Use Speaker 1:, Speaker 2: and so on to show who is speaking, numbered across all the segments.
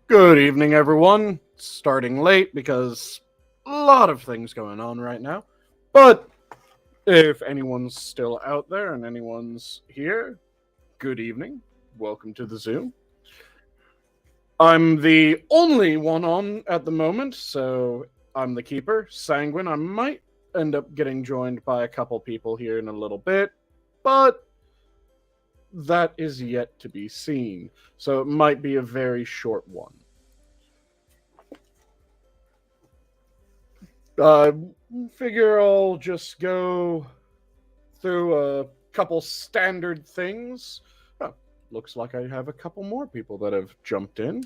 Speaker 1: Good evening, everyone. Starting late because a lot of things going on right now. But if anyone's still out there and anyone's here, good evening. Welcome to the Zoom. I'm the only one on at the moment, so I'm the keeper, Sanguine. I might end up getting joined by a couple people here in a little bit, but that is yet to be seen. So it might be a very short one. I figure I'll just go through a couple standard things. Oh, looks like I have a couple more people that have jumped in.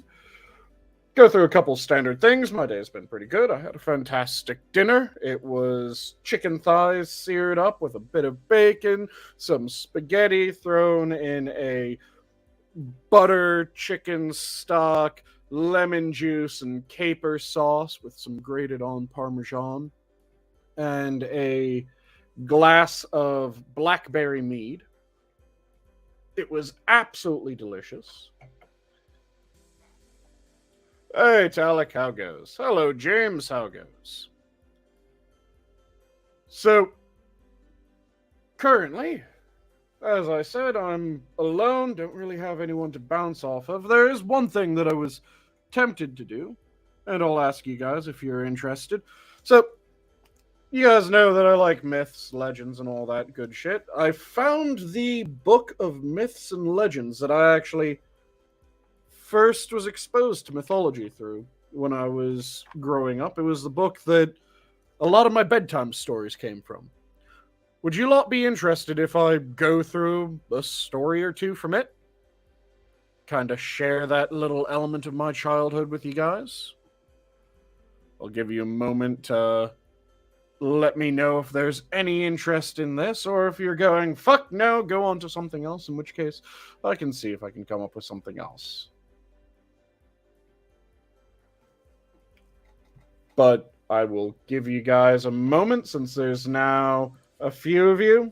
Speaker 1: Go through a couple standard things. My day's been pretty good. I had a fantastic dinner. It was chicken thighs seared up with a bit of bacon, some spaghetti thrown in a butter chicken stock, lemon juice, and caper sauce with some grated on Parmesan, and a glass of blackberry mead. It was absolutely delicious. Hey, Talek, how goes? Hello, James, how goes? So, currently, as I said, I'm alone, don't really have anyone to bounce off of. There is one thing that I was tempted to do, and I'll ask you guys if you're interested. So, you guys know that I like myths, legends, and all that good shit. I found the book of myths and legends that I actually first was exposed to mythology through when I was growing up. It was the book that a lot of my bedtime stories came from. Would you lot be interested if I go through a story or two from it? Kind of share that little element of my childhood with you guys? I'll give you a moment to let me know if there's any interest in this, or if you're going, fuck no, go on to something else, in which case I can see if I can come up with something else. But I will give you guys a moment since there's now a few of you.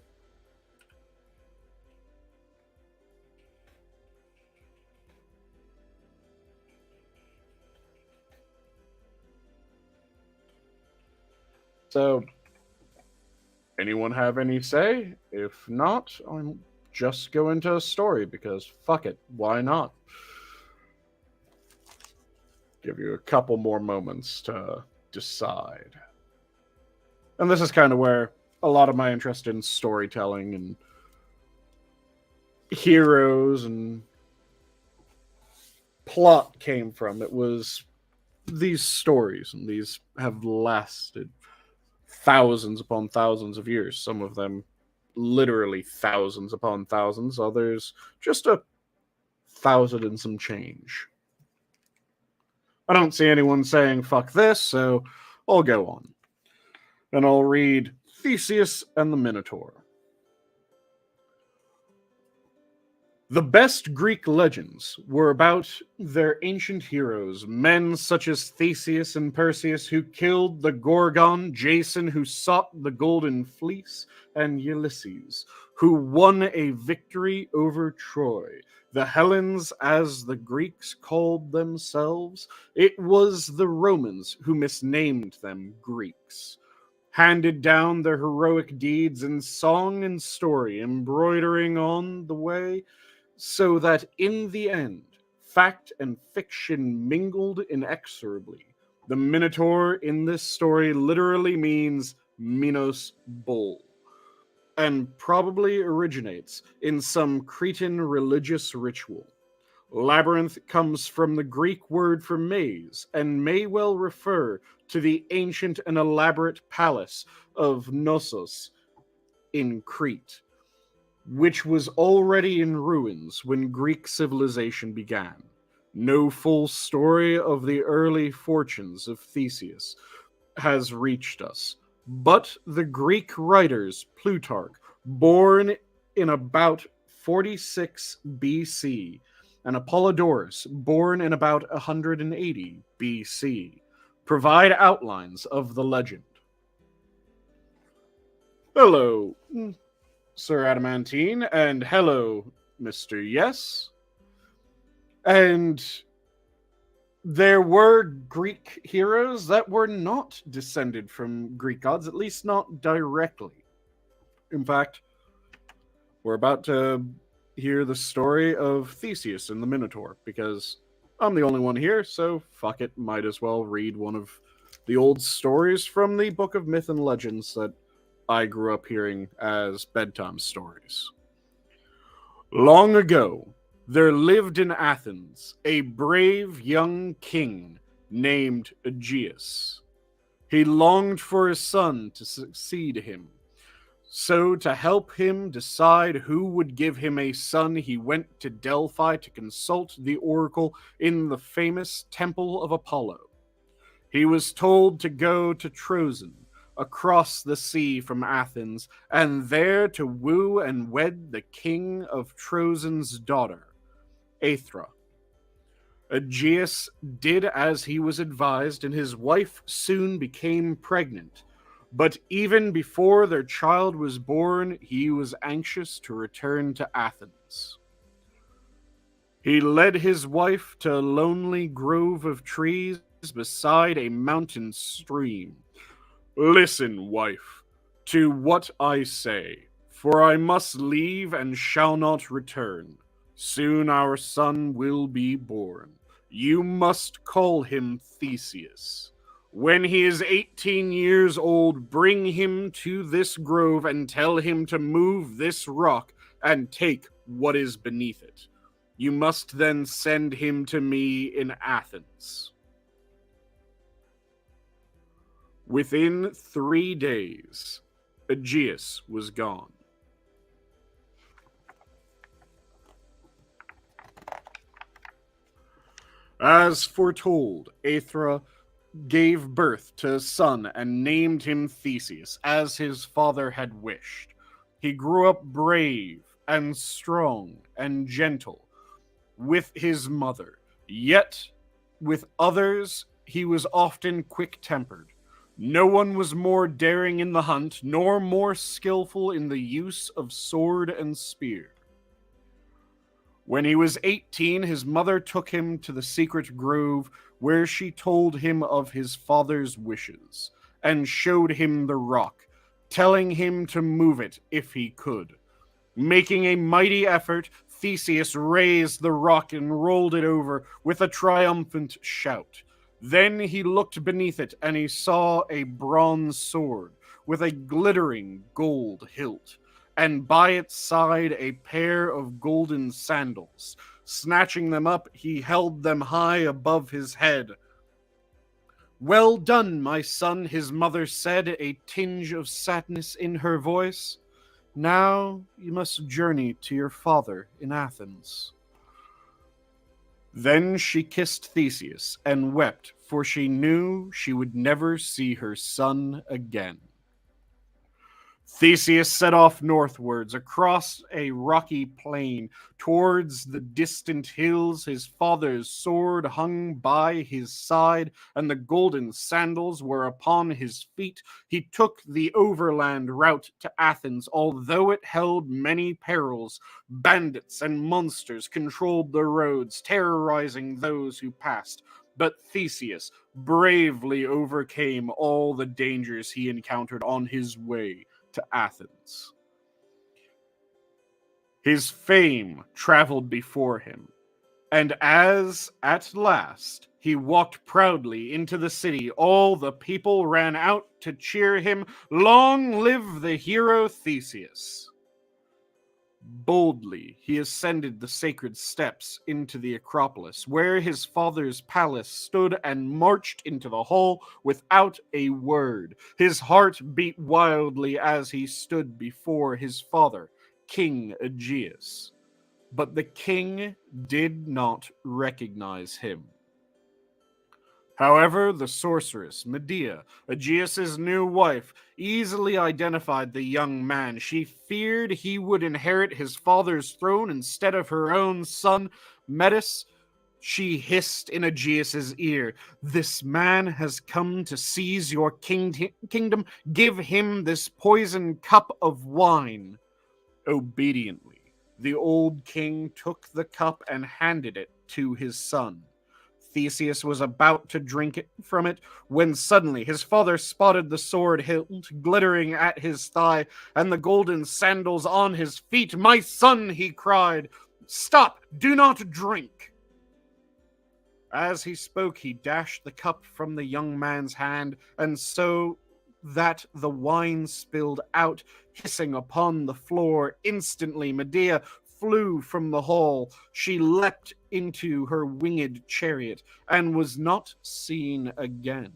Speaker 1: So, anyone have any say? If not, I'm just go into a story because fuck it, why not? Give you a couple more moments to decide. And this is kind of where a lot of my interest in storytelling and heroes and plot came from. It was these stories, and these have lasted thousands upon thousands of years. Some of them literally thousands upon thousands, others just a thousand and some change. I don't see anyone saying fuck this, so I'll go on. And I'll read Theseus and the Minotaur. The best Greek legends were about their ancient heroes, men such as Theseus and Perseus who killed the Gorgon, Jason who sought the Golden Fleece, and Ulysses who won a victory over Troy. The Hellenes, as the Greeks called themselves, it was the Romans who misnamed them Greeks, handed down their heroic deeds in song and story, embroidering on the way so that in the end, fact and fiction mingled inexorably. The Minotaur in this story literally means Minos bull, and probably originates in some Cretan religious ritual. Labyrinth comes from the Greek word for maze, and may well refer to the ancient and elaborate palace of Knossos in Crete, which was already in ruins when Greek civilization began. No full story of the early fortunes of Theseus has reached us, but the Greek writers Plutarch, born in about 46 BC, and Apollodorus, born in about 180 BC, provide outlines of the legend. Hello, Sir Adamantine, and hello, Mr. Yes. And there were Greek heroes that were not descended from Greek gods, at least not directly. In fact, we're about to hear the story of Theseus and the Minotaur, because I'm the only one here, so fuck it, might as well read one of the old stories from the Book of Myth and Legends that I grew up hearing as bedtime stories. Long ago, there lived in Athens a brave young king named Aegeus. He longed for his son to succeed him. So, to help him decide who would give him a son, he went to Delphi to consult the oracle in the famous Temple of Apollo. He was told to go to Troezen, across the sea from Athens, and there to woo and wed the king of Troezen's daughter, Aethra. Aegeus did as he was advised, and his wife soon became pregnant. But even before their child was born, he was anxious to return to Athens. He led his wife to a lonely grove of trees beside a mountain stream. "Listen, wife, to what I say, for I must leave and shall not return. Soon our son will be born. You must call him Theseus. When he is 18 years old, bring him to this grove and tell him to move this rock and take what is beneath it. You must then send him to me in Athens." Within 3 days, Aegeus was gone. As foretold, Aethra gave birth to a son and named him Theseus, as his father had wished. He grew up brave and strong and gentle with his mother, yet with others he was often quick-tempered. No one was more daring in the hunt, nor more skillful in the use of sword and spear. When he was 18, his mother took him to the secret grove, where she told him of his father's wishes, and showed him the rock, telling him to move it if he could. Making a mighty effort, Theseus raised the rock and rolled it over with a triumphant shout. Then he looked beneath it, and he saw a bronze sword with a glittering gold hilt, and by its side a pair of golden sandals. Snatching them up, he held them high above his head. "Well done, my son," his mother said, a tinge of sadness in her voice. "Now you must journey to your father in Athens." Then she kissed Theseus and wept, for she knew she would never see her son again. Theseus set off northwards across a rocky plain towards the distant hills. His father's sword hung by his side, and the golden sandals were upon his feet. He took the overland route to Athens, although it held many perils. Bandits and monsters controlled the roads, terrorizing those who passed. But Theseus bravely overcame all the dangers he encountered on his way to Athens. His fame traveled before him, and as, at last, he walked proudly into the city, all the people ran out to cheer him. Long live the hero Theseus! Boldly he ascended the sacred steps into the Acropolis, where his father's palace stood, and marched into the hall without a word. His heart beat wildly as he stood before his father, King Aegeus. But the king did not recognize him. However, the sorceress, Medea, Aegeus's new wife, easily identified the young man. She feared he would inherit his father's throne instead of her own son, Metis. She hissed in Aegeus's ear, "This man has come to seize your kingdom. Give him this poisoned cup of wine." Obediently, the old king took the cup and handed it to his son. Theseus was about to drink from it when suddenly his father spotted the sword hilt glittering at his thigh and the golden sandals on his feet. "My son," he cried, "stop, do not drink." As he spoke, he dashed the cup from the young man's hand, and so that the wine spilled out, hissing upon the floor. Instantly, Medea flew from the hall. She leapt into her winged chariot and was not seen again.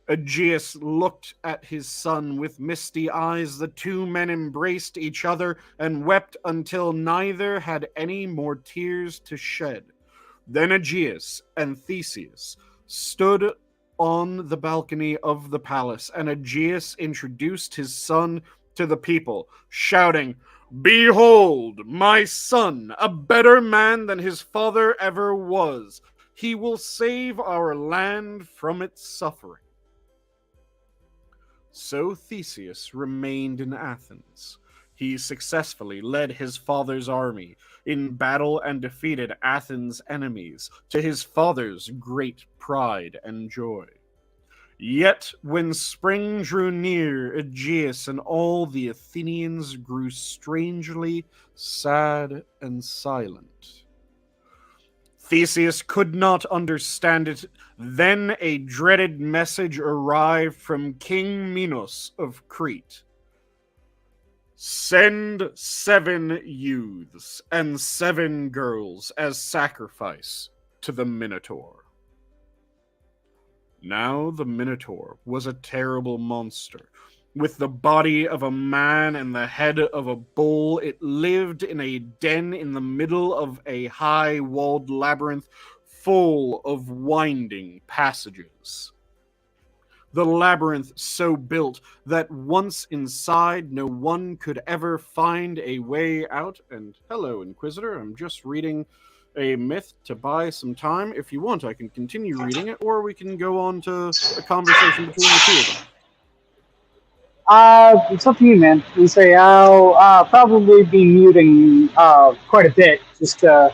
Speaker 1: Aegeus looked at his son with misty eyes. The two men embraced each other and wept until neither had any more tears to shed. Then Aegeus and Theseus stood on the balcony of the palace, and Aegeus introduced his son to the people, shouting, "Behold, my son, a better man than his father ever was. He will save our land from its suffering." So Theseus remained in Athens. He successfully led his father's army in battle and defeated Athens' enemies, to his father's great pride and joy. Yet when spring drew near, Aegeus and all the Athenians grew strangely sad and silent. Theseus could not understand it. Then a dreaded message arrived from King Minos of Crete. "Send 7 youths and 7 girls as sacrifice to the Minotaur." Now the Minotaur was a terrible monster. With the body of a man and the head of a bull, it lived in a den in the middle of a high-walled labyrinth full of winding passages. The labyrinth so built that once inside, no one could ever find a way out. And hello, Inquisitor, I'm just reading a myth to buy some time. If you want, I can continue reading it, or we can go on to a conversation between the two of them.
Speaker 2: It's up to you, man. And say I'll probably be muting quite a bit, just so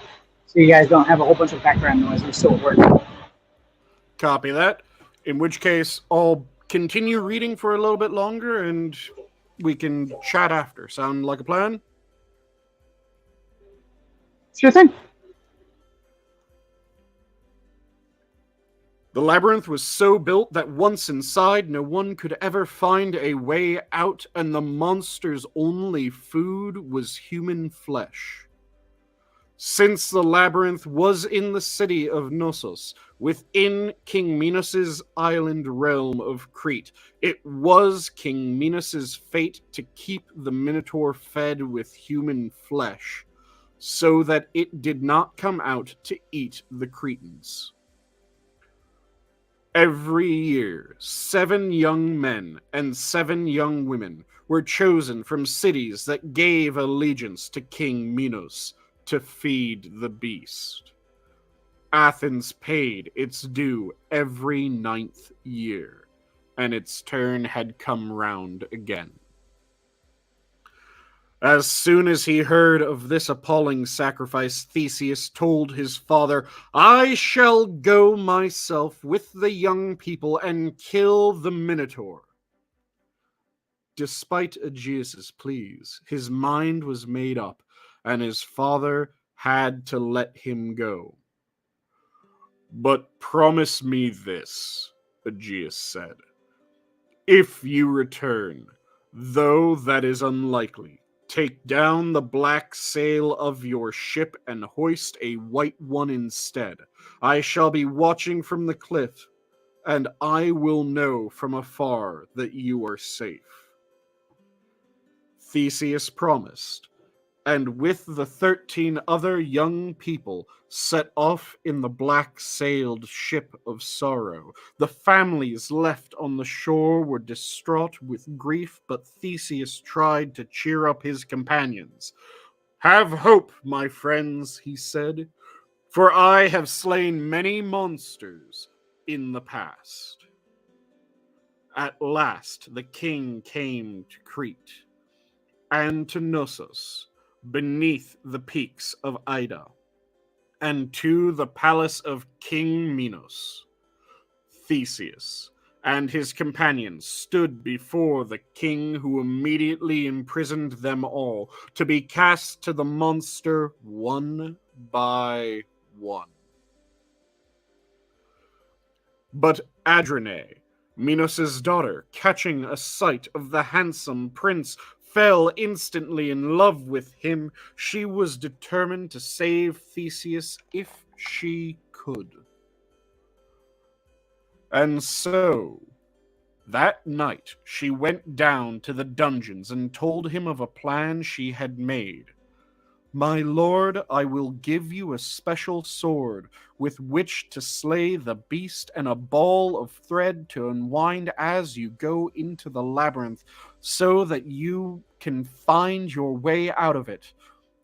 Speaker 2: you guys don't have a whole bunch of background noise. I'm still at work.
Speaker 1: Copy that. In which case, I'll continue reading for a little bit longer, and we can chat after. Sound like a plan?
Speaker 2: Sure thing.
Speaker 1: The labyrinth was so built that once inside, no one could ever find a way out, and the monster's only food was human flesh. Since the labyrinth was in the city of Knossos, within King Minos' island realm of Crete, it was King Minos' fate to keep the Minotaur fed with human flesh, so that it did not come out to eat the Cretans. Every year, 7 young men and 7 young women were chosen from cities that gave allegiance to King Minos to feed the beast. Athens paid its due every 9th year, and its turn had come round again. As soon as he heard of this appalling sacrifice, Theseus told his father, "I shall go myself with the young people and kill the Minotaur." Despite Aegeus' pleas, his mind was made up, and his father had to let him go. "But promise me this," Aegeus said. "If you return, though that is unlikely, take down the black sail of your ship and hoist a white one instead. I shall be watching from the cliff, and I will know from afar that you are safe." Theseus promised, and with the 13 other young people set off in the black-sailed ship of sorrow. The families left on the shore were distraught with grief, but Theseus tried to cheer up his companions. "Have hope, my friends," he said, "for I have slain many monsters in the past." At last the king came to Crete and to Knossos, beneath the peaks of Ida. and to the palace of King Minos. Theseus and his companions stood before the king, who immediately imprisoned them all, to be cast to the monster one by one. But Adrene, Minos' daughter, catching a sight of the handsome prince, fell instantly in love with him. She was determined to save Theseus if she could. And so, that night, she went down to the dungeons and told him of a plan she had made. "My lord, I will give you a special sword with which to slay the beast, and a ball of thread to unwind as you go into the labyrinth, so that you can find your way out of it.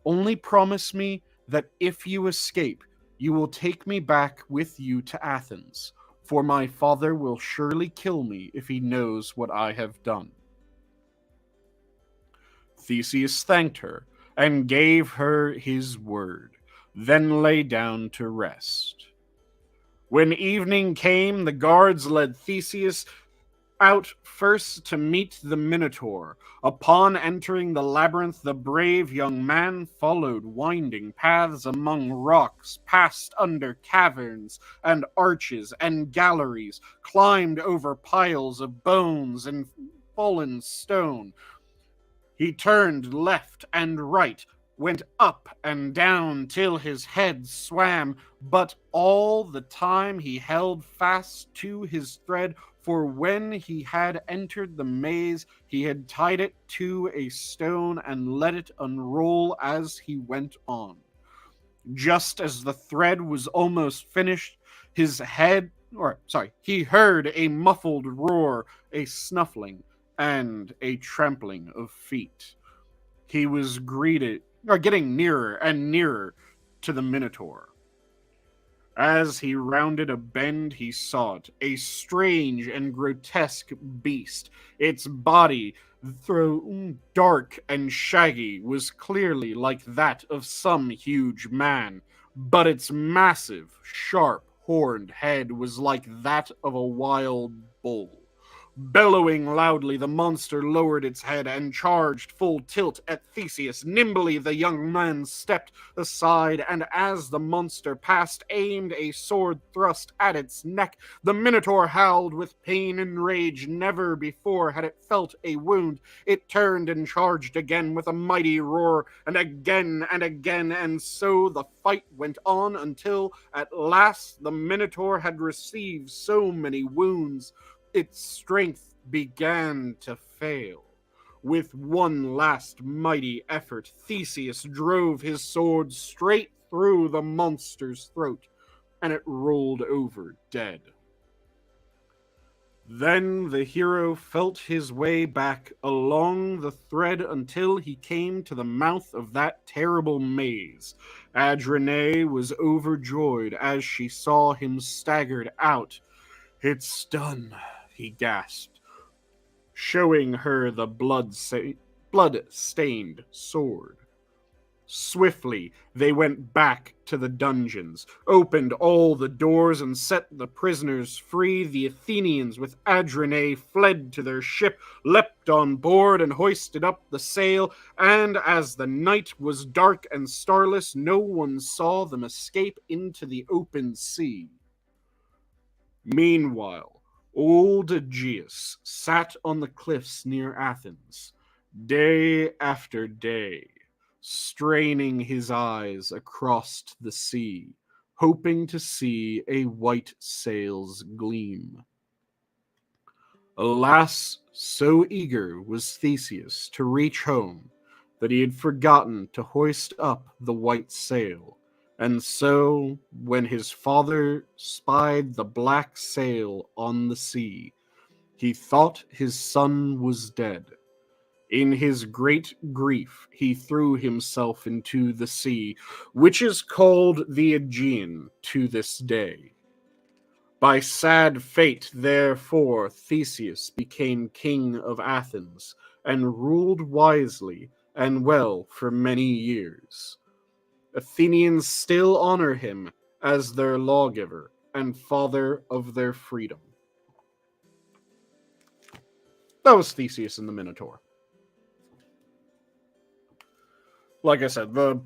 Speaker 1: Only promise me that if you escape, you will take me back with you to Athens, for my father will surely kill me if he knows what I have done." Theseus thanked her and gave her his word, then lay down to rest. When evening came, the guards led Theseus out first to meet the Minotaur. Upon entering the labyrinth, the brave young man followed winding paths among rocks, passed under caverns and arches and galleries, climbed over piles of bones and fallen stone. He turned left and right, went up and down till his head swam, but all the time he held fast to his thread, for when he had entered the maze, he had tied it to a stone and let it unroll as he went on. Just as the thread was almost finished, he heard a muffled roar, a snuffling, and a trampling of feet. He was getting nearer and nearer to the Minotaur. As he rounded a bend, he saw it, a strange and grotesque beast. Its body, though dark and shaggy, was clearly like that of some huge man, but its massive, sharp, horned head was like that of a wild bull. Bellowing loudly, the monster lowered its head and charged full tilt at Theseus. Nimbly the young man stepped aside, and as the monster passed, aimed a sword thrust at its neck. The Minotaur howled with pain and rage. Never before had it felt a wound. It turned and charged again with a mighty roar, and again, and so the fight went on until at last the Minotaur had received so many wounds its strength began to fail. With one last mighty effort, Theseus drove his sword straight through the monster's throat, and it rolled over dead. Then the hero felt his way back along the thread until he came to the mouth of that terrible maze. Adrene was overjoyed as she saw him staggered out. "It's done," he gasped, showing her the blood-stained sword. Swiftly, they went back to the dungeons, opened all the doors, and set the prisoners free. The Athenians, with Adrene, fled to their ship, leapt on board, and hoisted up the sail, and as the night was dark and starless, no one saw them escape into the open sea. Meanwhile, old Aegeus sat on the cliffs near Athens, day after day, straining his eyes across the sea, hoping to see a white sail's gleam. Alas, so eager was Theseus to reach home that he had forgotten to hoist up the white sail. And so, when his father spied the black sail on the sea, he thought his son was dead. In his great grief, he threw himself into the sea, which is called the Aegean to this day. By sad fate, therefore, Theseus became king of Athens and ruled wisely and well for many years. Athenians still honor him as their lawgiver and father of their freedom. That was Theseus and the Minotaur. Like I said, the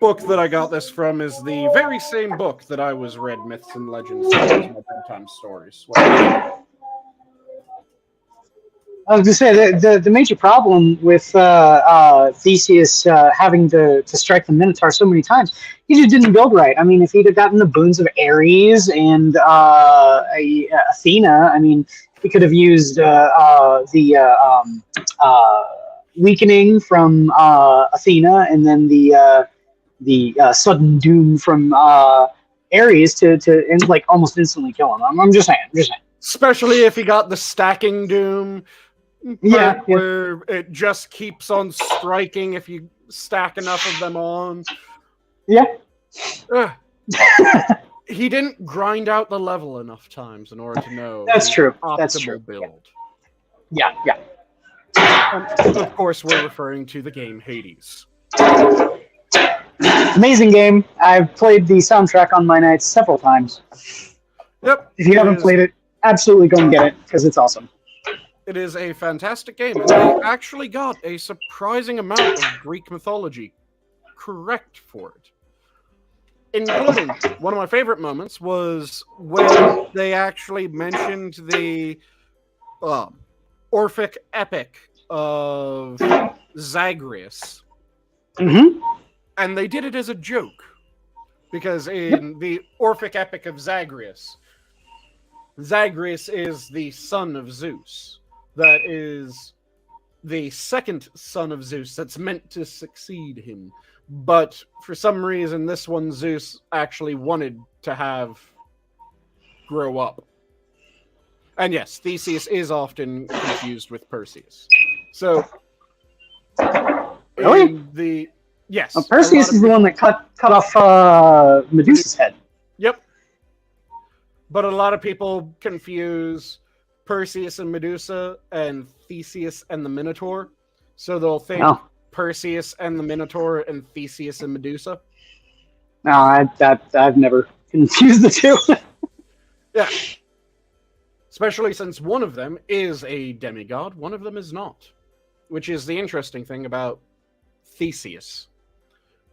Speaker 1: book that I got this from is the very same book that I was read Myths and Legends as my bedtime stories.
Speaker 2: I was going to say, the major problem with Theseus having to strike the Minotaur so many times, he just didn't build right. I mean, if he'd have gotten the boons of Ares and Athena, I mean, he could have used the weakening from Athena and then the sudden doom from Ares to like almost instantly kill him. I'm just saying.
Speaker 1: Especially if he got the stacking doom.
Speaker 2: Yeah.
Speaker 1: Where it just keeps on striking if you stack enough of them on.
Speaker 2: Yeah.
Speaker 1: He didn't grind out the level enough times in order to know.
Speaker 2: That's true.
Speaker 1: Build.
Speaker 2: Yeah.
Speaker 1: And of course, we're referring to the game Hades.
Speaker 2: Amazing game. I've played the soundtrack on my nights several times.
Speaker 1: Yep.
Speaker 2: If you haven't played it, absolutely go and get it because it's awesome.
Speaker 1: It is a fantastic game, and they actually got a surprising amount of Greek mythology correct for it. Including, one of my favorite moments was when they actually mentioned the Orphic epic of Zagreus.
Speaker 2: Mm-hmm.
Speaker 1: And they did it as a joke. Because in the Orphic epic of Zagreus, Zagreus is the son of Zeus. That is the second son of Zeus that's meant to succeed him. But for some reason, this one Zeus actually wanted to have grow up. And yes, Theseus is often confused with Perseus. So,
Speaker 2: really?
Speaker 1: Yes.
Speaker 2: Perseus is the one that cut off Medusa's head.
Speaker 1: Yep. But a lot of people confuse Perseus and Medusa and Theseus and the Minotaur. So they'll think Perseus and the Minotaur and Theseus and Medusa.
Speaker 2: No, I've never confused the two.
Speaker 1: Yeah. Especially since one of them is a demigod, one of them is not. Which is the interesting thing about Theseus.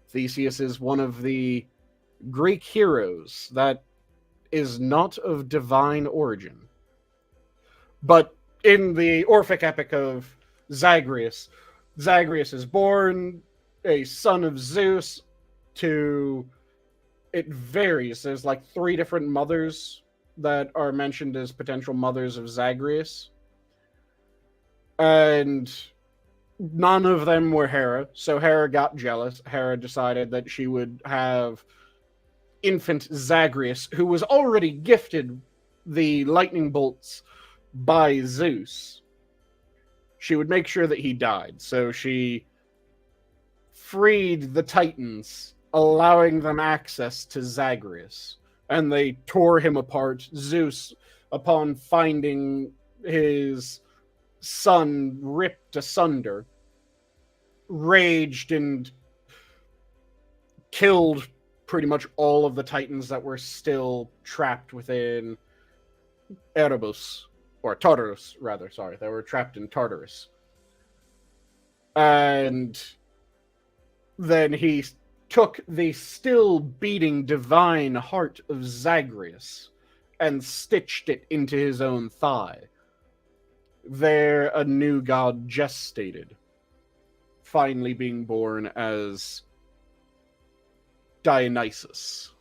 Speaker 1: Theseus is one of the Greek heroes that is not of divine origin. But in the Orphic epic of Zagreus, Zagreus is born a son of Zeus to... It varies. There's like 3 different mothers that are mentioned as potential mothers of Zagreus. And none of them were Hera. So Hera got jealous. Hera decided that she would have infant Zagreus, who was already gifted the lightning bolts by Zeus. She would make sure that he died. So she freed the Titans, allowing them access to Zagreus. And they tore him apart. Zeus, upon finding his son ripped asunder, raged and killed pretty much all of the Titans that were still trapped within Erebus. Or Tartarus, rather, sorry. They were trapped in Tartarus. And then he took the still beating divine heart of Zagreus and stitched it into his own thigh. There, a new god gestated, finally being born as Dionysus.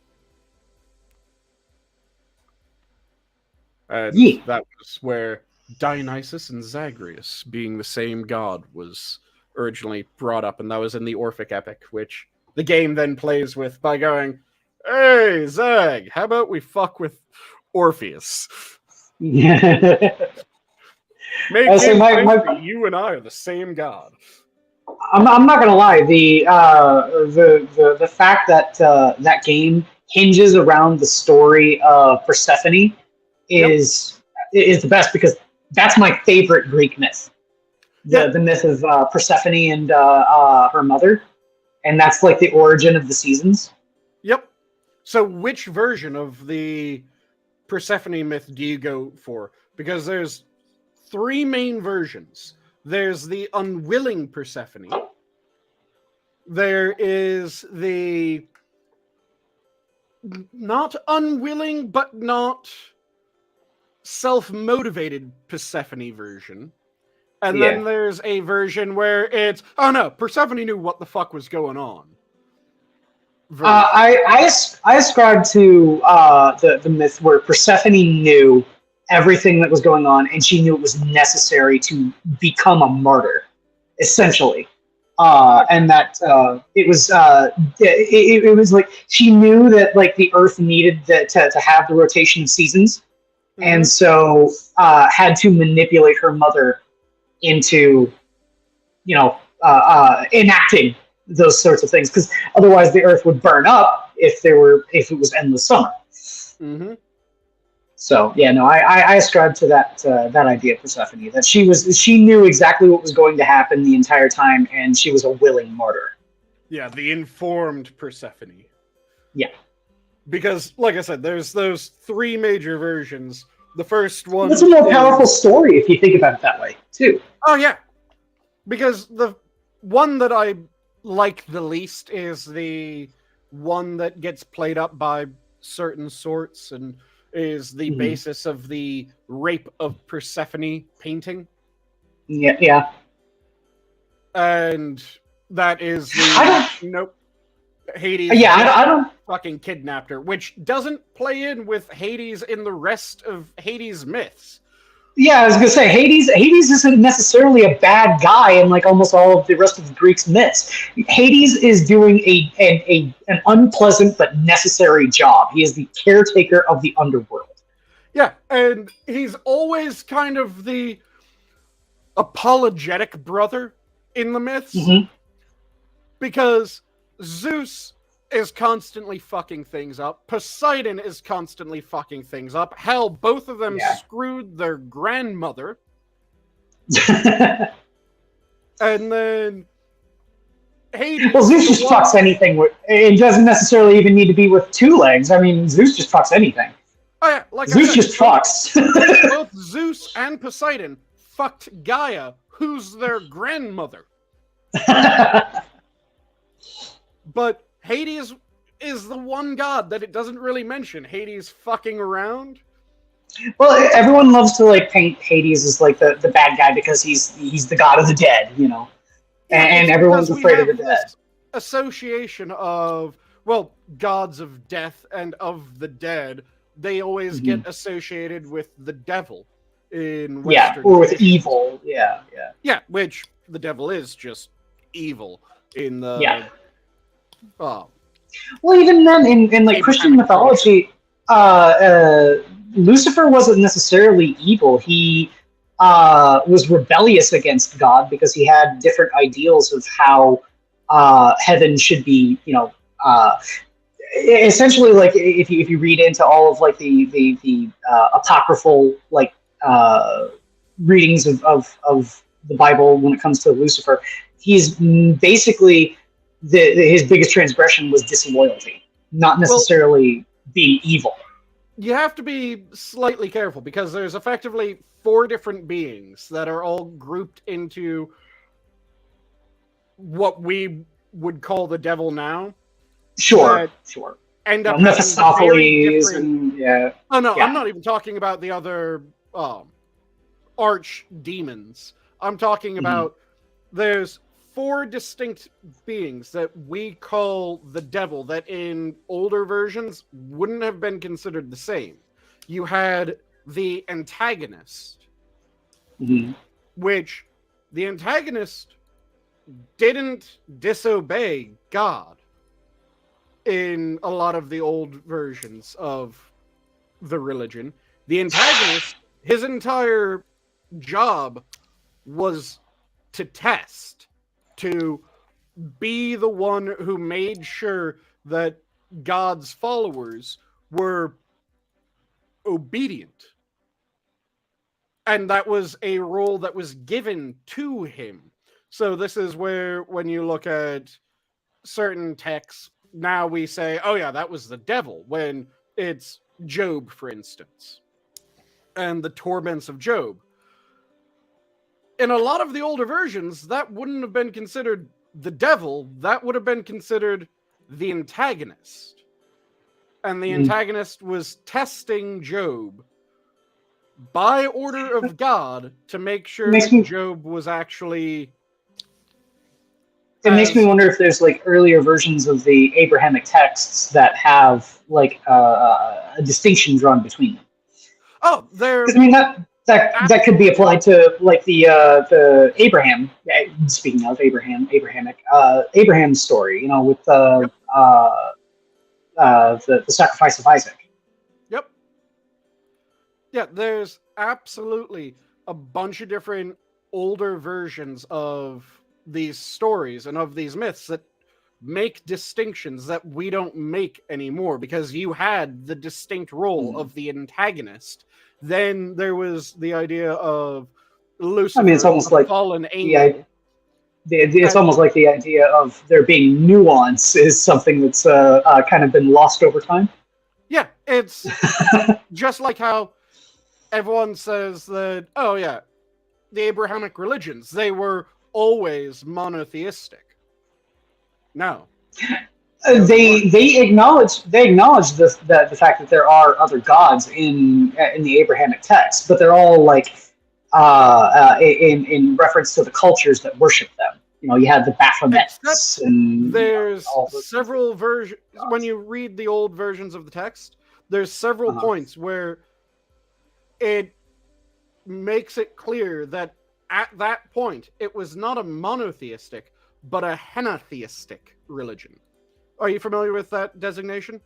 Speaker 1: And that was where Dionysus and Zagreus, being the same god, was originally brought up, and that was in the Orphic epic, which the game then plays with by going, "Hey, Zag, how about we fuck with Orpheus?"
Speaker 2: Yeah.
Speaker 1: Make him think that you and I are the same god.
Speaker 2: I'm not gonna lie. The fact that that game hinges around the story of Persephone is the best, because that's my favorite Greek myth. The myth of Persephone and her mother. And that's like the origin of the seasons?
Speaker 1: Yep. So which version of the Persephone myth do you go for? Because there's 3 main versions. There's the unwilling Persephone. There is the not unwilling, but not self-motivated Persephone version. And then there's a version where it's, oh no, Persephone knew what the fuck was going on.
Speaker 2: I ascribe to the myth where Persephone knew everything that was going on, and she knew it was necessary to become a martyr, essentially. And that it was like she knew that like the Earth needed to have the rotation of seasons, and so had to manipulate her mother into, enacting those sorts of things, because otherwise the Earth would burn up if it was endless summer. So yeah, no, I ascribe to that idea of Persephone, that she knew exactly what was going to happen the entire time, and she was a willing martyr.
Speaker 1: Yeah, the informed Persephone.
Speaker 2: Yeah,
Speaker 1: because like I said, there's those 3 major versions. The first one.
Speaker 2: It's a more powerful story if you think about it that way too.
Speaker 1: Oh yeah, because the one that I like the least is the one that gets played up by certain sorts and is the basis of the Rape of Persephone painting.
Speaker 2: Yeah.
Speaker 1: And that is nope. Hades
Speaker 2: I don't
Speaker 1: fucking kidnapped her, which doesn't play in with Hades in the rest of Hades myths.
Speaker 2: Yeah, I was gonna say Hades isn't necessarily a bad guy in like almost all of the rest of the Greeks myths. Hades is doing an unpleasant but necessary job. He is the caretaker of the underworld.
Speaker 1: Yeah, and he's always kind of the apologetic brother in the myths. Because Zeus is constantly fucking things up. Poseidon is constantly fucking things up. Hell, both of them screwed their grandmother. And then Hades.
Speaker 2: Well, Zeus just fucks anything. It doesn't necessarily even need to be with 2 legs. I mean, Zeus just fucks anything.
Speaker 1: Oh yeah, like
Speaker 2: Zeus just fucks.
Speaker 1: Both Zeus and Poseidon fucked Gaia, who's their grandmother. But Hades is the one god that it doesn't really mention. Hades fucking around.
Speaker 2: Well, everyone loves to like paint Hades as like the bad guy because he's the god of the dead, and everyone's afraid of the dead.
Speaker 1: Association of, well, gods of death and of the dead, they always get associated with the devil in Western
Speaker 2: or with evil. Yeah,
Speaker 1: which the devil is just evil in the
Speaker 2: well, even then in like Christian mythology, Lucifer wasn't necessarily evil. He was rebellious against God because he had different ideals of how heaven should be, essentially, like if you read into all of like the apocryphal like readings of the Bible when it comes to Lucifer, he's basically his biggest transgression was disloyalty, not necessarily being evil.
Speaker 1: You have to be slightly careful because there's effectively 4 different beings that are all grouped into what we would call the devil now.
Speaker 2: Sure.
Speaker 1: End up
Speaker 2: Mephistopheles and
Speaker 1: Oh no, I'm not even talking about the other arch demons. I'm talking about there's 4 distinct beings that we call the devil that in older versions wouldn't have been considered the same. You had the antagonist, which the antagonist didn't disobey God in a lot of the old versions of the religion. The antagonist, his entire job was to test, to be the one who made sure that God's followers were obedient. And that was a role that was given to him. So this is where, when you look at certain texts, now we say, oh yeah, that was the devil, when it's Job, for instance, and the torments of Job. In a lot of the older versions, that wouldn't have been considered the devil, that would have been considered the antagonist. And the antagonist was testing Job by order of God to make sure that Job was actually...
Speaker 2: It makes me wonder if there's like earlier versions of the Abrahamic texts that have like a distinction drawn between them.
Speaker 1: Oh, there...
Speaker 2: I mean, that could be applied to like the Abraham. Speaking of Abraham's story, you know, with the sacrifice of Isaac.
Speaker 1: Yep. Yeah, there's absolutely a bunch of different older versions of these stories and of these myths that make distinctions that we don't make anymore, because you had the distinct role of the antagonist. Then there was the idea of Lucifer,
Speaker 2: it's almost like
Speaker 1: fallen angel.
Speaker 2: It's almost like the idea of there being nuance is something that's kind of been lost over time.
Speaker 1: Yeah, it's just like how everyone says that, oh yeah, the Abrahamic religions, they were always monotheistic. No.
Speaker 2: They acknowledge the fact that there are other gods in the Abrahamic text, but they're all like in reference to the cultures that worship them. You know, you had the Baphomets, and
Speaker 1: there's several versions. When you read the old versions of the text, there's several points where it makes it clear that at that point it was not a monotheistic, but a henotheistic religion. Are you familiar with that designation?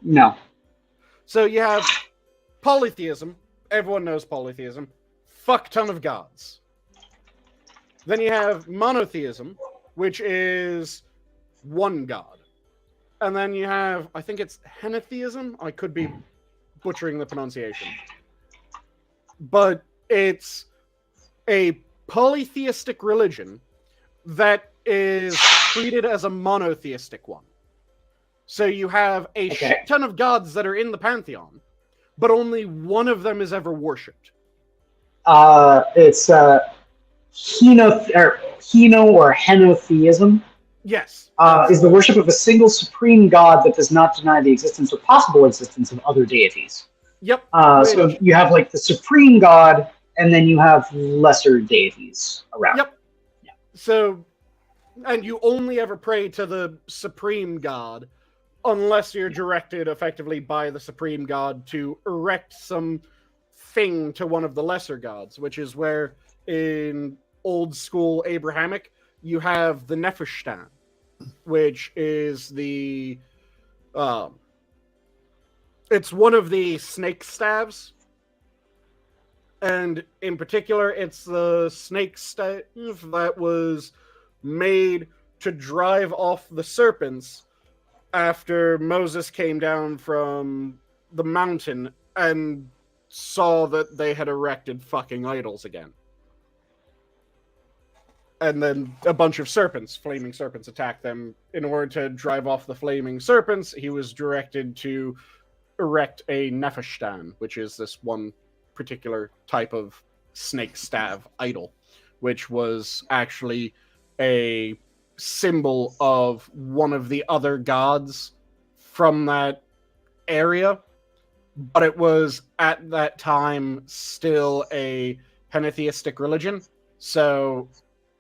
Speaker 2: No.
Speaker 1: So you have polytheism. Everyone knows polytheism. Fuck ton of gods. Then you have monotheism, which is one god. And then you have, I think it's henotheism. I could be butchering the pronunciation. But it's a polytheistic religion that is treated as a monotheistic one. So you have a shit ton of gods that are in the pantheon, but only one of them is ever worshipped.
Speaker 2: It's heno or henotheism.
Speaker 1: Yes.
Speaker 2: Is the worship of a single supreme god that does not deny the existence or possible existence of other deities.
Speaker 1: Yep.
Speaker 2: So you have like the supreme god, and then you have lesser deities around.
Speaker 1: Yep. Yeah. So, and you only ever pray to the supreme god unless you're directed effectively by the supreme god to erect some thing to one of the lesser gods, which is where in old school Abrahamic you have the Nepheshtan, which is the it's one of the snake staves, and in particular it's the snake staff that was made to drive off the serpents after Moses came down from the mountain and saw that they had erected fucking idols again. And then a bunch of serpents, flaming serpents, attacked them. In order to drive off the flaming serpents, he was directed to erect a Nepheshtan, which is this one particular type of snake staff idol, which was actually a symbol of one of the other gods from that area, but it was at that time still a henotheistic religion, so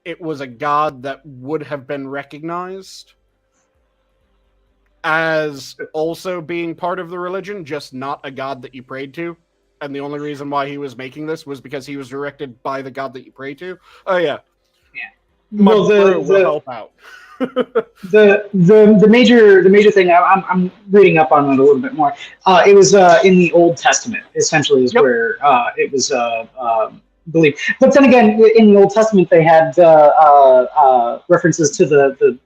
Speaker 1: it was a god that would have been recognized as also being part of the religion, just not a god that you prayed to. And the only reason why he was making this was because he was directed by the god that you pray to. Oh yeah.
Speaker 2: Well,
Speaker 1: will help out.
Speaker 2: the major thing I'm reading up on it a little bit more. It was in the Old Testament, essentially, is where it was believed. But then again, in the Old Testament, they had references to the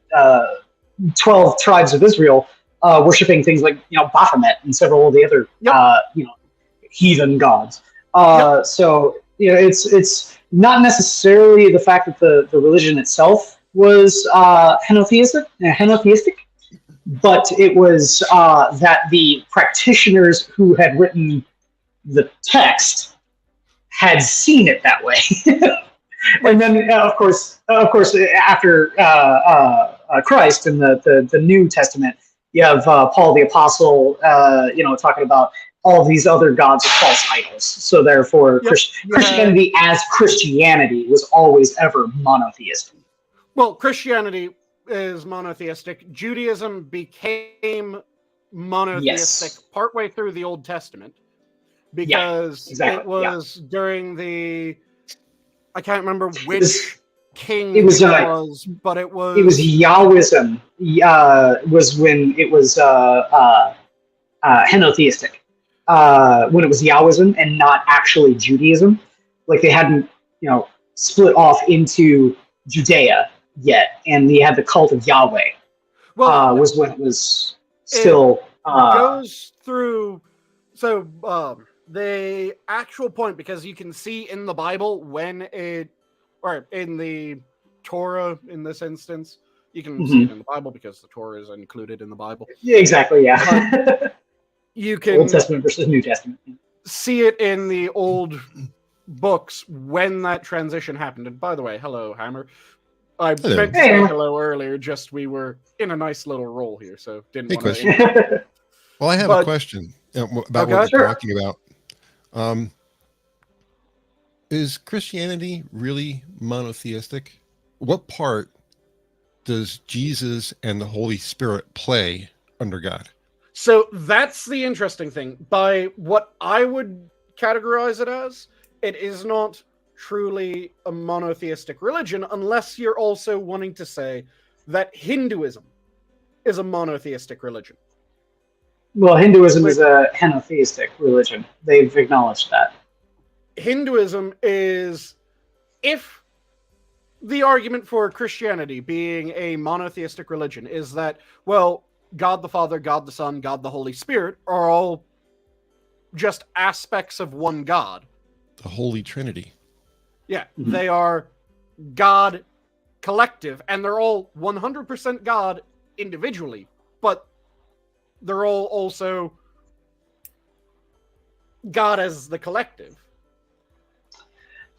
Speaker 2: 12 tribes of Israel worshiping things like Baphomet and several of the other heathen gods. So it's not necessarily the fact that the religion itself was henotheistic, but it was that the practitioners who had written the text had seen it that way. And then, of course, after Christ in the New Testament, you have Paul the Apostle, talking about all these other gods are false idols. So therefore, Christianity as Christianity was always ever monotheistic.
Speaker 1: Well, Christianity is monotheistic. Judaism became monotheistic partway through the Old Testament because it was during the... I can't remember which king it was, but it was... It
Speaker 2: was Yahwism was when it was henotheistic. When it was Yahwism and not actually Judaism. Like they hadn't, split off into Judea yet, and they had the cult of Yahweh. Well, was when it was still...
Speaker 1: goes through... So... the actual point, because you can see in the Bible or in the Torah in this instance, you can see it in the Bible because the Torah is included in the Bible.
Speaker 2: Yeah, exactly, yeah.
Speaker 1: You can
Speaker 2: Old Testament versus New Testament.
Speaker 1: See it in the old books when that transition happened. And by the way, hello, Hammer. I meant to say hello earlier, just we were in a nice little roll here, so didn't want to...
Speaker 3: Well, I have a question about what you're talking about. Is Christianity really monotheistic? What part does Jesus and the Holy Spirit play under God?
Speaker 1: So that's the interesting thing. By what I would categorize it as, it is not truly a monotheistic religion unless you're also wanting to say that Hinduism is a monotheistic religion.
Speaker 2: Well, Hinduism is a henotheistic religion. They've acknowledged that.
Speaker 1: Hinduism is, if the argument for Christianity being a monotheistic religion is that, well, God the Father, God the Son, God the Holy Spirit are all just aspects of one God.
Speaker 3: The Holy Trinity.
Speaker 1: Yeah, they are God collective, and they're all 100% God individually, but they're all also God as the collective.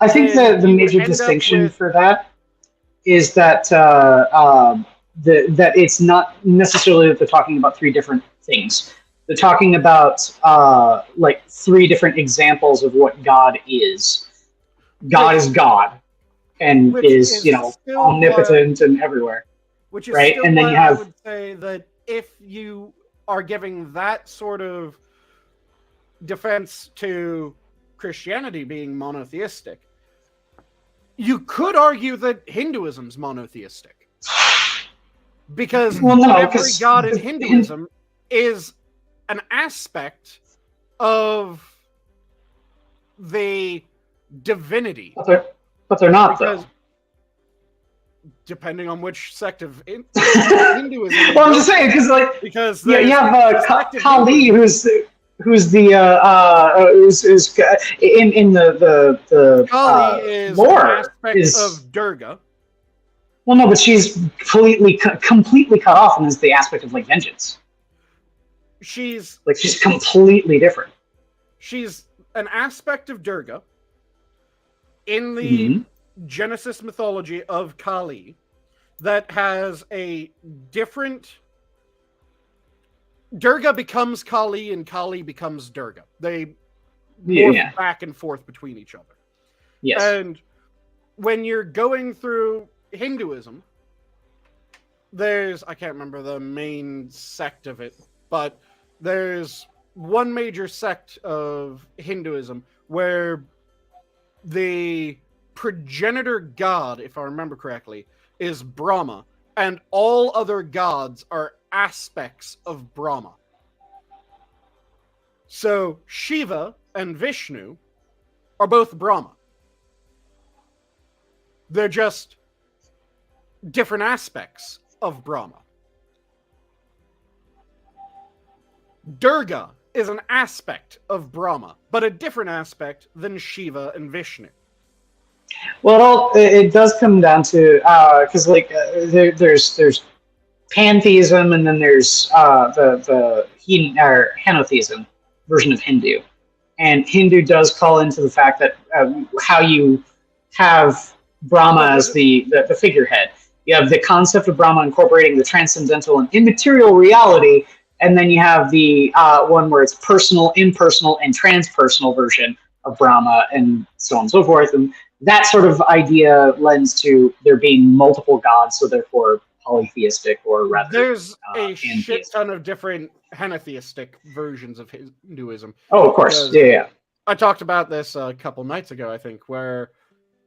Speaker 2: I think the major distinction for that is that that it's not necessarily that they're talking about three different things. They're talking about like three different examples of what God is. God is God, and is omnipotent and everywhere.
Speaker 1: Which is
Speaker 2: right,
Speaker 1: still
Speaker 2: and then
Speaker 1: why
Speaker 2: you have...
Speaker 1: I would say that if you are giving that sort of defense to Christianity being monotheistic, you could argue that Hinduism's monotheistic. Because every god in Hinduism is an aspect of the divinity.
Speaker 2: But they're not, though.
Speaker 1: Depending on which sect of Hinduism.
Speaker 2: Well, I'm just saying, because you have Kali, who's the in the
Speaker 1: Kali is
Speaker 2: lore
Speaker 1: an aspect of Durga.
Speaker 2: Well, no, but she's completely cut off, and is the aspect of like vengeance.
Speaker 1: She's
Speaker 2: completely different.
Speaker 1: She's an aspect of Durga in the Genesis mythology of Kali that has a different... Durga becomes Kali and Kali becomes Durga. They morph back and forth between each other.
Speaker 2: Yes.
Speaker 1: And when you're going through Hinduism, there's... I can't remember the main sect of it, but there's one major sect of Hinduism where the progenitor god, if I remember correctly, is Brahma, and all other gods are aspects of Brahma. So Shiva and Vishnu are both Brahma. They're just different aspects of Brahma. Durga is an aspect of Brahma, but a different aspect than Shiva and Vishnu.
Speaker 2: Well, it does come down to because there's pantheism, and then there's or henotheism version of Hindu, and Hindu does call into the fact that how you have Brahma as the figurehead. You have the concept of Brahma incorporating the transcendental and immaterial reality, and then you have the one where it's personal, impersonal, and transpersonal version of Brahma, and so on and so forth. And that sort of idea lends to there being multiple gods, so therefore polytheistic, or rather,
Speaker 1: there's a
Speaker 2: pantheistic.
Speaker 1: shit ton of different henotheistic versions of Hinduism.
Speaker 2: Oh, of course, yeah.
Speaker 1: I talked about this a couple nights ago, I think, where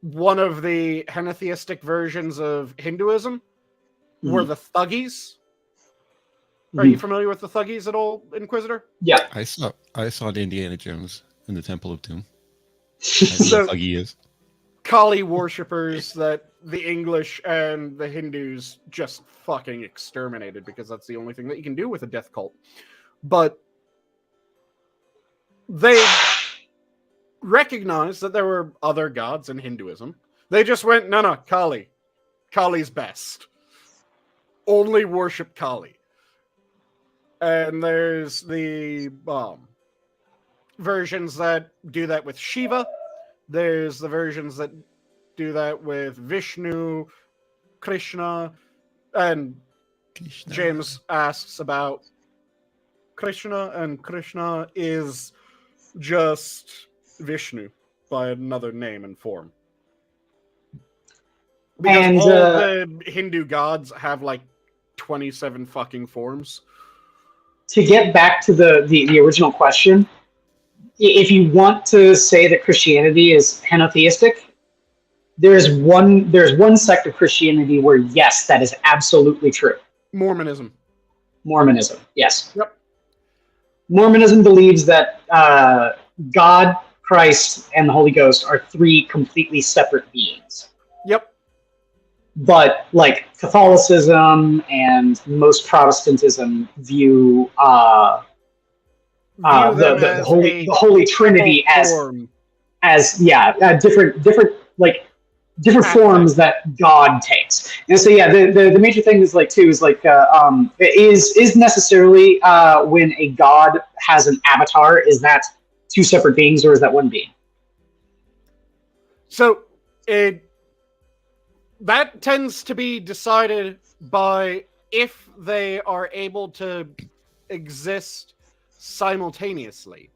Speaker 1: one of the henotheistic versions of Hinduism were the Thuggies. Are you familiar with the Thuggies at all, Inquisitor?
Speaker 2: Yeah.
Speaker 3: I saw Indiana Jones in the Temple of Doom.
Speaker 1: So,
Speaker 3: Thuggy is
Speaker 1: Kali worshippers that the English and the Hindus just fucking exterminated, because that's the only thing that you can do with a death cult. But they recognized that there were other gods in Hinduism. They just went, no, Kali. Kali's best. Only worship Kali. And there's the versions that do that with Shiva. There's the versions that do that with Vishnu, Krishna, and James asks about Krishna, and Krishna is just Vishnu by another name and form. Because
Speaker 2: And
Speaker 1: all the Hindu gods have like 27 fucking forms.
Speaker 2: to get back to the original question, if you want to say that Christianity is henotheistic, there's one sect of Christianity where yes, that is absolutely true.
Speaker 1: Mormonism,
Speaker 2: yes.
Speaker 1: Yep.
Speaker 2: Mormonism believes that God, Christ, and the Holy Ghost are three completely separate beings.
Speaker 1: Yep.
Speaker 2: But like Catholicism and most Protestantism view the Holy Trinity as different forms that God takes. And so the major thing is is necessarily when a God has an avatar, is that two separate beings or is that one being?
Speaker 1: So that tends to be decided by if they are able to exist simultaneously.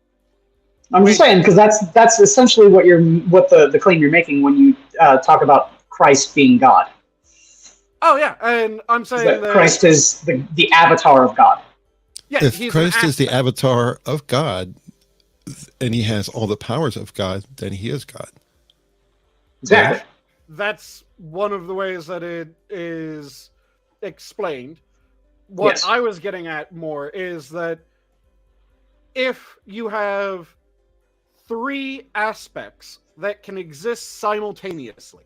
Speaker 2: I'm just saying, because that's essentially what the claim you're making when you talk about Christ being God.
Speaker 1: Oh yeah, and I'm saying that
Speaker 2: Christ is the avatar of God.
Speaker 1: Yeah,
Speaker 3: if Christ is the avatar of God, and he has all the powers of God, then he is God.
Speaker 2: Exactly.
Speaker 1: That's one of the ways that it is explained. What I was getting at more is that if you have three aspects that can exist simultaneously,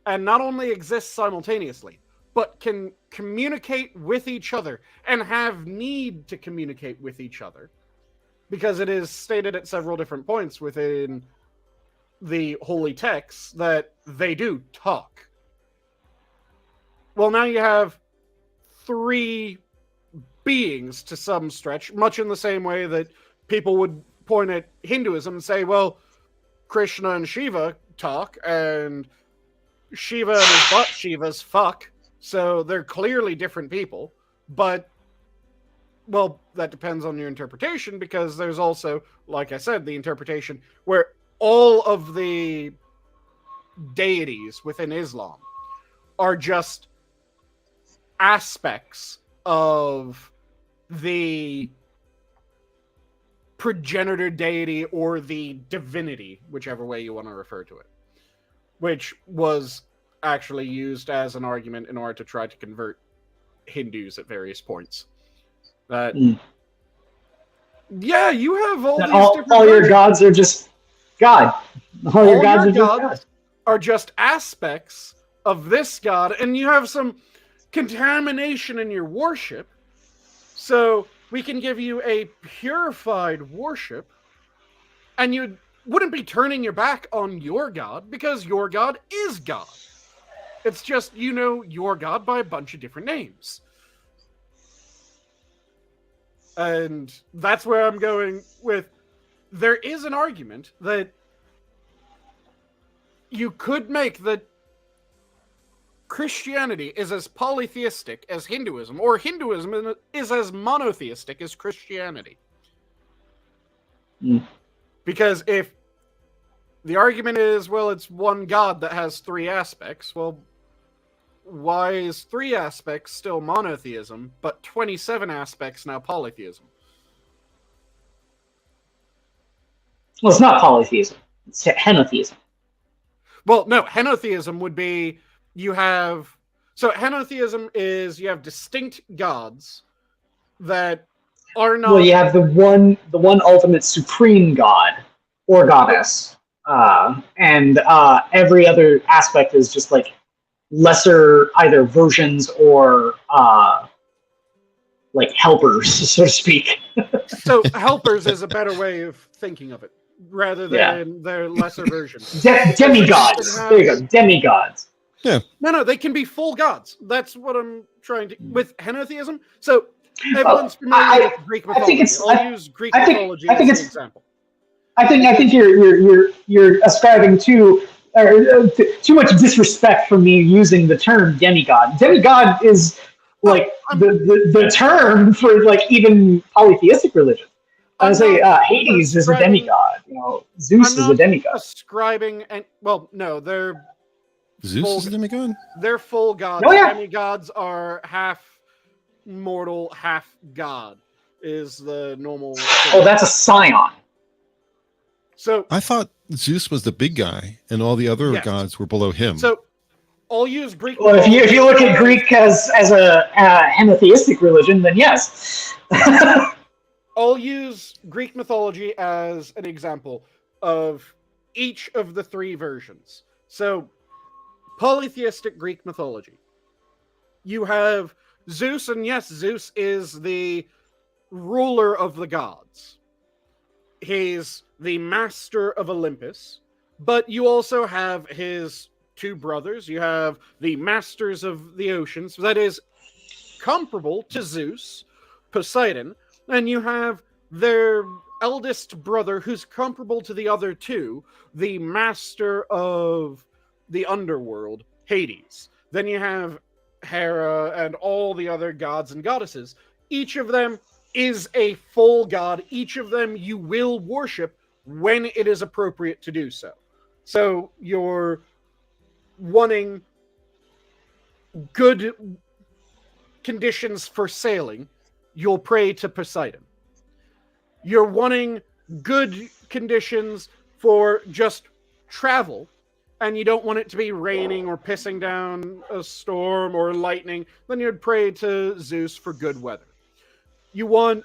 Speaker 1: and not only exist simultaneously, but can communicate with each other and have need to communicate with each other, because it is stated at several different points within the holy texts that they do talk. Well, now you have three beings to some stretch, much in the same way that people would point at Hinduism and say, well, Krishna and Shiva talk, and Shiva and his butt Shiva's fuck, so they're clearly different people. But, well, that depends on your interpretation, because there's also, like I said, the interpretation where all of the deities within Islam are just aspects of the progenitor deity or the divinity, whichever way you want to refer to it, which was actually used as an argument in order to try to convert Hindus at various points. Yeah, you have all these different
Speaker 2: all your gods are just God. All your gods are just God.
Speaker 1: Are just aspects of this God, and you have some contamination in your worship. So we can give you a purified worship, and you'd wouldn't be turning your back on your God, because your God is God. It's just, you know your God by a bunch of different names. And that's where I'm going with, there is an argument that you could make that Christianity is as polytheistic as Hinduism, or Hinduism is as monotheistic as Christianity. Because if the argument is, well, it's one God that has three aspects, well, why is three aspects still monotheism, but 27 aspects now polytheism?
Speaker 2: Well, it's not polytheism. It's henotheism.
Speaker 1: Well, no, henotheism would be you have... So henotheism is you have distinct gods that are not...
Speaker 2: Well, you have the one ultimate supreme god or goddess, and every other aspect is just like lesser either versions or like helpers, so to speak.
Speaker 1: So helpers is a better way of thinking of it, rather than their lesser versions.
Speaker 2: Demigods. There you go, demigods.
Speaker 3: Yeah.
Speaker 1: No, they can be full gods. That's what I'm trying to... With henotheism, so everyone's familiar with Greek mythology. I'll use Greek mythology as an example.
Speaker 2: I think you're ascribing too much disrespect for me using the term demigod. Demigod is like the term for like even polytheistic religion. I would say Hades is a demigod. You know, Zeus is a demigod.
Speaker 1: Ascribing and well, no, they're
Speaker 3: Zeus is a demigod?
Speaker 1: They're full gods.
Speaker 2: Oh, yeah.
Speaker 1: Demigods are half mortal, half god. Is the normal.
Speaker 2: Oh, that's a scion.
Speaker 1: So
Speaker 3: I thought Zeus was the big guy, and all the other gods were below him.
Speaker 1: So I'll use Greek.
Speaker 2: Well, if you look at Greek as a henotheistic religion, then yes.
Speaker 1: I'll use Greek mythology as an example of each of the three versions. So, polytheistic Greek mythology. You have Zeus, and yes, Zeus is the ruler of the gods. He's the master of Olympus, but you also have his two brothers. You have the masters of the oceans, that is comparable to Zeus, Poseidon, and you have their eldest brother who's comparable to the other two, the master of the underworld, Hades. Then you have Hera and all the other gods and goddesses. Each of them is a full god. Each of them you will worship when it is appropriate to do so. So you're wanting good conditions for sailing, you'll pray to Poseidon. You're wanting good conditions for just travel, and you don't want it to be raining or pissing down a storm or lightning, then you'd pray to Zeus for good weather. You want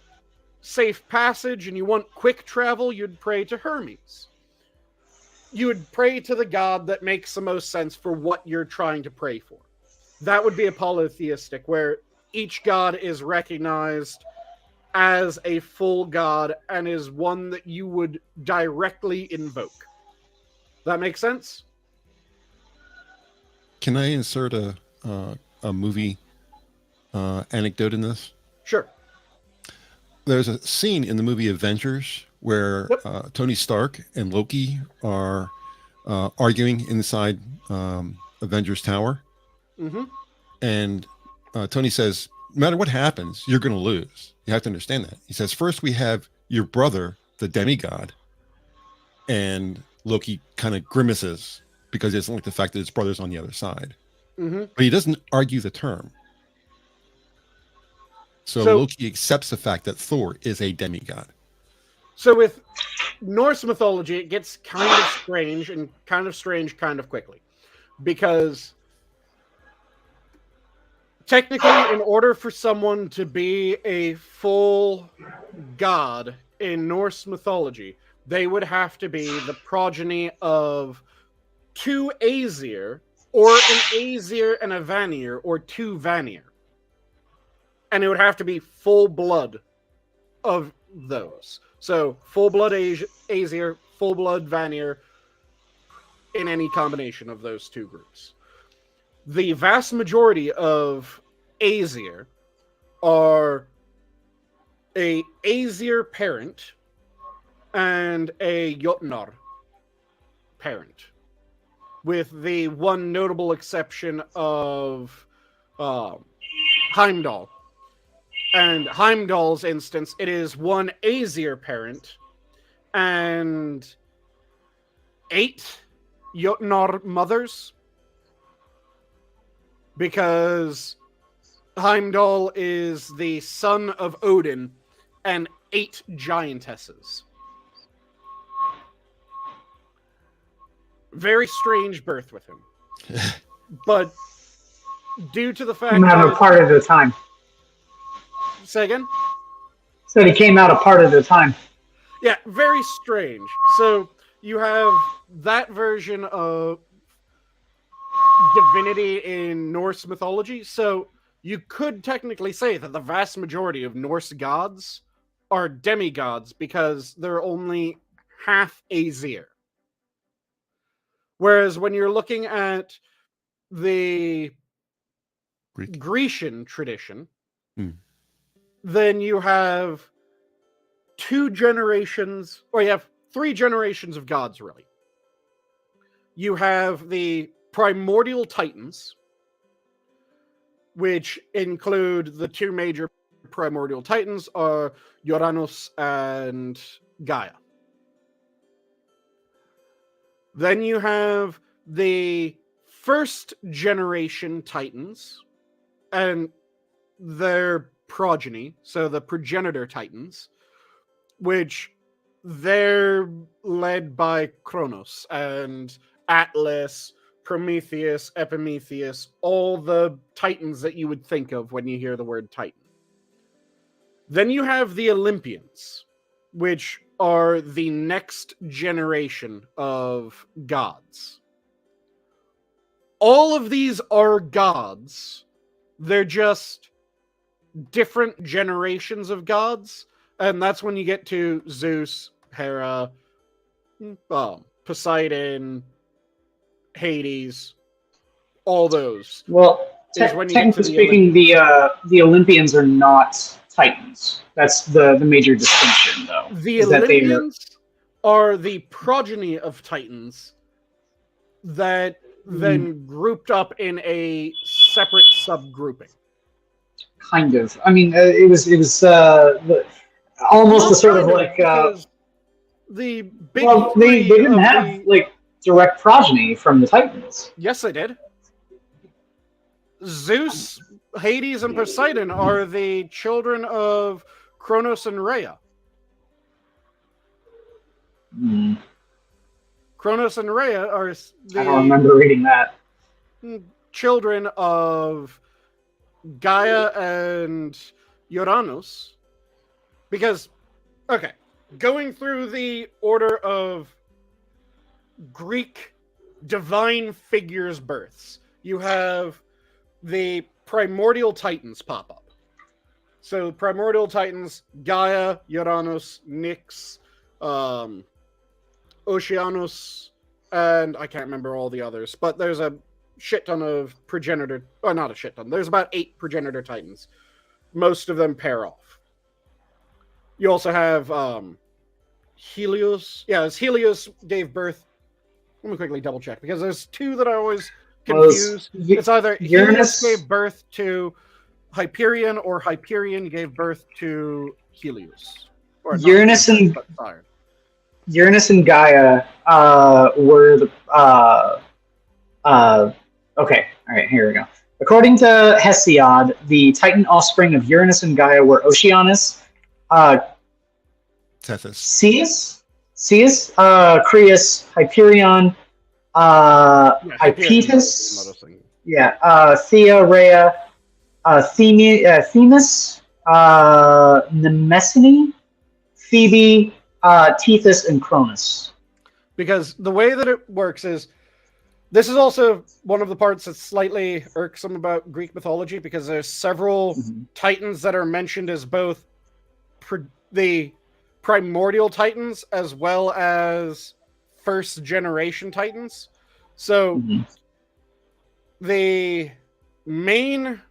Speaker 1: safe passage and you want quick travel, you'd pray to Hermes. You would pray to the god that makes the most sense for what you're trying to pray for. That would be a polytheistic, where each god is recognized as a full god and is one that you would directly invoke. That make sense?
Speaker 3: Can I insert a movie anecdote in this?
Speaker 1: Sure.
Speaker 3: There's a scene in the movie Avengers where Tony Stark and Loki are arguing inside Avengers Tower.
Speaker 1: Mm-hmm.
Speaker 3: And Tony says, no matter what happens, you're going to lose. You have to understand that. He says, first we have your brother, the demigod. And Loki kind of grimaces because he doesn't like the fact that his brother's on the other side.
Speaker 1: Mm-hmm.
Speaker 3: But he doesn't argue the term. So Loki accepts the fact that Thor is a demigod. So
Speaker 1: with Norse mythology, it gets kind of strange kind of quickly. Because technically, in order for someone to be a full god in Norse mythology, they would have to be the progeny of two Aesir, or an Aesir and a Vanir, or two Vanir. And it would have to be full blood of those. So, full blood Aesir, full-blood Vanir in any combination of those two groups. The vast majority of Aesir are a Aesir parent and a Jotnar parent, with the one notable exception of Heimdall. And Heimdall's instance, it is one Aesir parent and 8 Jotnar mothers, because Heimdall is the son of Odin and 8 giantesses. Very strange birth with him. But due to the fact
Speaker 2: Came out
Speaker 1: that...
Speaker 2: a part at a time.
Speaker 1: Say again?
Speaker 2: Said he came out a part at a time.
Speaker 1: Yeah, very strange. So you have that version of divinity in Norse mythology. So you could technically say that the vast majority of Norse gods are demigods because they're only half Aesir. Whereas when you're looking at the Grecian tradition, then you have 2 generations, or you have 3 generations of gods, really. You have the primordial titans, which include the 2 major primordial titans are Uranus and Gaia. Then you have the first generation titans and their progeny, so the progenitor titans, which they're led by Kronos and Atlas, Prometheus, Epimetheus, all the titans that you would think of when you hear the word titan. Then you have the Olympians, which are the next generation of gods. All of these are gods. They're just different generations of gods. And that's when you get to Zeus, Hera, Poseidon, Hades, all those.
Speaker 2: Well, technically speaking, the Olympians are not Titans. That's the major distinction, though.
Speaker 1: The Olympians are the progeny of Titans that then grouped up in a separate subgrouping.
Speaker 2: Kind of. I mean, it was almost a sort of like
Speaker 1: the big.
Speaker 2: Well, they didn't have like direct progeny from the Titans.
Speaker 1: Yes, they did. Zeus, Hades, and Poseidon are the children of Kronos and Rhea. Kronos and Rhea are the
Speaker 2: I don't remember reading that.
Speaker 1: children of Gaia and Uranus. Because, okay, going through the order of Greek divine figures' births, you have the primordial titans pop up. So primordial titans, Gaia, Uranus, Nyx, Oceanus, and I can't remember all the others, but there's a shit ton of progenitor, or not a shit ton, there's about 8 progenitor titans. Most of them pair off. You also have Helios. Yeah, Helios gave birth. Let me quickly double check, because there's 2 that I always confuse. It's either Helios gave birth to Hyperion, or Hyperion gave birth to Helios. Or
Speaker 2: Uranus and Gaia were the okay. All right, here we go. According to Hesiod, the Titan offspring of Uranus and Gaia were Oceanus,
Speaker 3: Tethys,
Speaker 2: Ceus, Creus, Hyperion, Hypaetus, Thea, Rhea, Themis, Nemesine, Phoebe, Tethys, and Cronus.
Speaker 1: Because the way that it works is, this is also one of the parts that's slightly irksome about Greek mythology, because there's several titans that are mentioned as both the primordial titans as well as first generation titans. So the main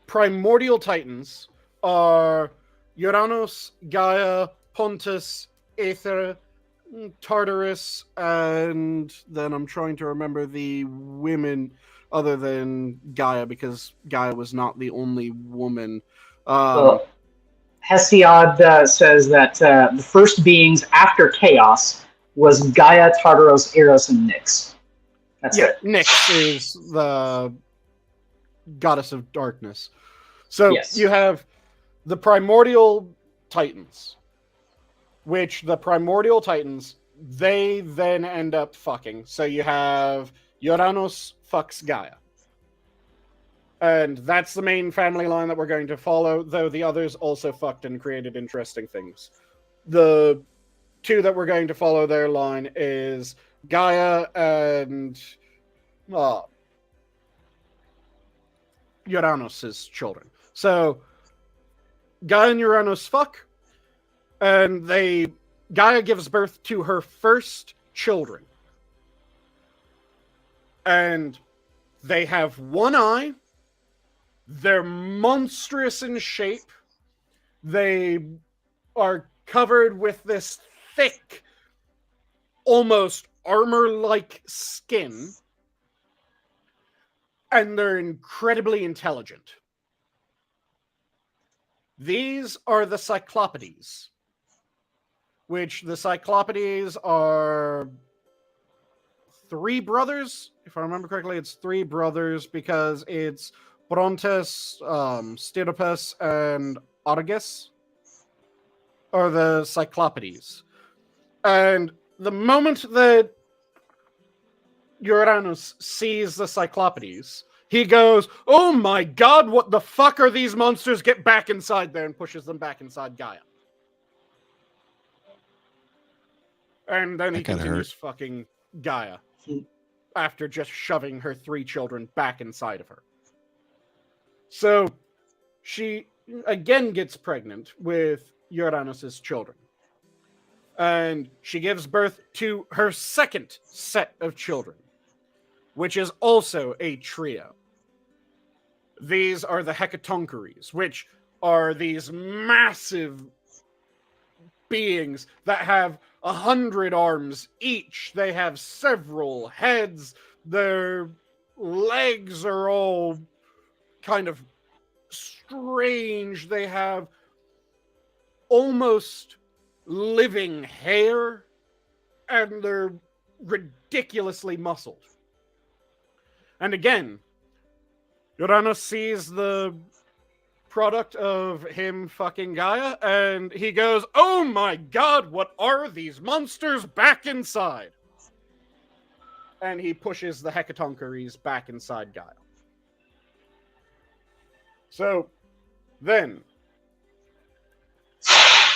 Speaker 1: primordial titans are Uranus, Gaia, Pontus, Aether, Tartarus, and then I'm trying to remember the women other than Gaia, because Gaia was not the only woman.
Speaker 2: Well, Hesiod says that the first beings after Chaos was Gaia, Tartaros, Eros, and Nyx. That's it.
Speaker 1: Nyx is the goddess of darkness. So
Speaker 2: Yes.
Speaker 1: you have the primordial titans, which the primordial titans, they then end up fucking. So you have Uranus fucks Gaia. And that's the main family line that we're going to follow, though the others also fucked and created interesting things. The two that we're going to follow their line is Gaia and Uranus's children. So Gaia and Uranus fuck, and Gaia gives birth to her first children. And they have one eye. They're monstrous in shape. They are covered with this thick, almost armor-like skin. And they're incredibly intelligent. These are the Cyclopides, which the Cyclopides are 3 brothers. If I remember correctly, it's 3 brothers because it's Brontes, Stirpus, and Argus are the Cyclopides. And the moment that Uranus sees the Cyclopides, he goes, "Oh my god, what the fuck are these monsters? Get back inside there," and pushes them back inside Gaia. And then he continues fucking Gaia after just shoving her 3 children back inside of her. So she again gets pregnant with Uranus's children. And she gives birth to her second set of children, which is also a trio. These are the Hecatoncheires, which are these massive beings that have 100 arms each. They have several heads. Their legs are all kind of strange. They have almost living hair, and they're ridiculously muscled. And again, Uranus sees the product of him fucking Gaia, and he goes, "Oh my god, what are these monsters? Back inside!" And he pushes the Hecatoncheires back inside Gaia. So, then,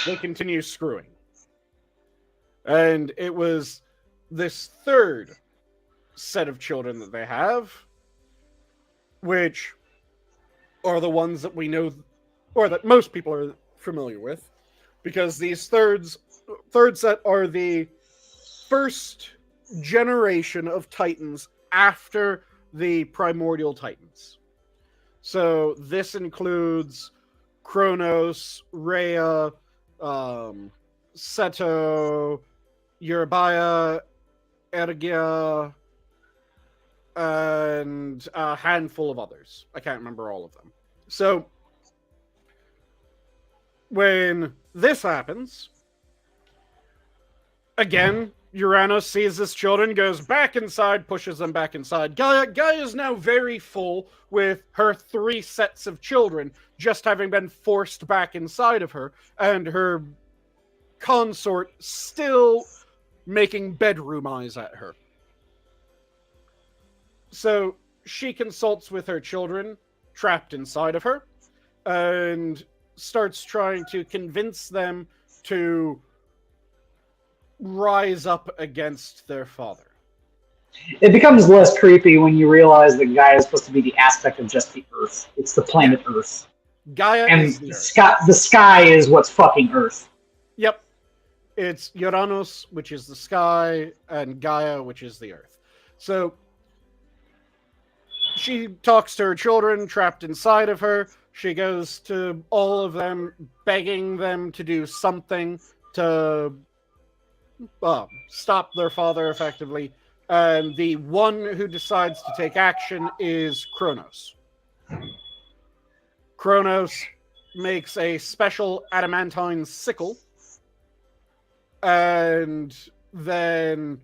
Speaker 1: they continue screwing. And it was this third set of children that they have, which are the ones that we know, or that most people are familiar with, because these third set are the first generation of Titans after the primordial Titans. So this includes Kronos, Rhea, Seto, Eurybaia, Ergia, and a handful of others. I can't remember all of them. So when this happens, again, Uranus sees his children, goes back inside, pushes them back inside Gaia. Gaia is now very full with her 3 sets of children, just having been forced back inside of her, and her consort still making bedroom eyes at her. So she consults with her children trapped inside of her and starts trying to convince them to rise up against their father.
Speaker 2: It becomes less creepy when you realize that Gaia is supposed to be the aspect of just the Earth. It's the planet Earth.
Speaker 1: Gaia
Speaker 2: and
Speaker 1: is the Earth.
Speaker 2: The sky is what's fucking Earth.
Speaker 1: it's Uranus, which is the sky, and Gaia, which is the earth. So she talks to her children trapped inside of her. She goes to all of them, begging them to do something to stop their father, effectively. And the one who decides to take action is Kronos. Kronos makes a special adamantine sickle and then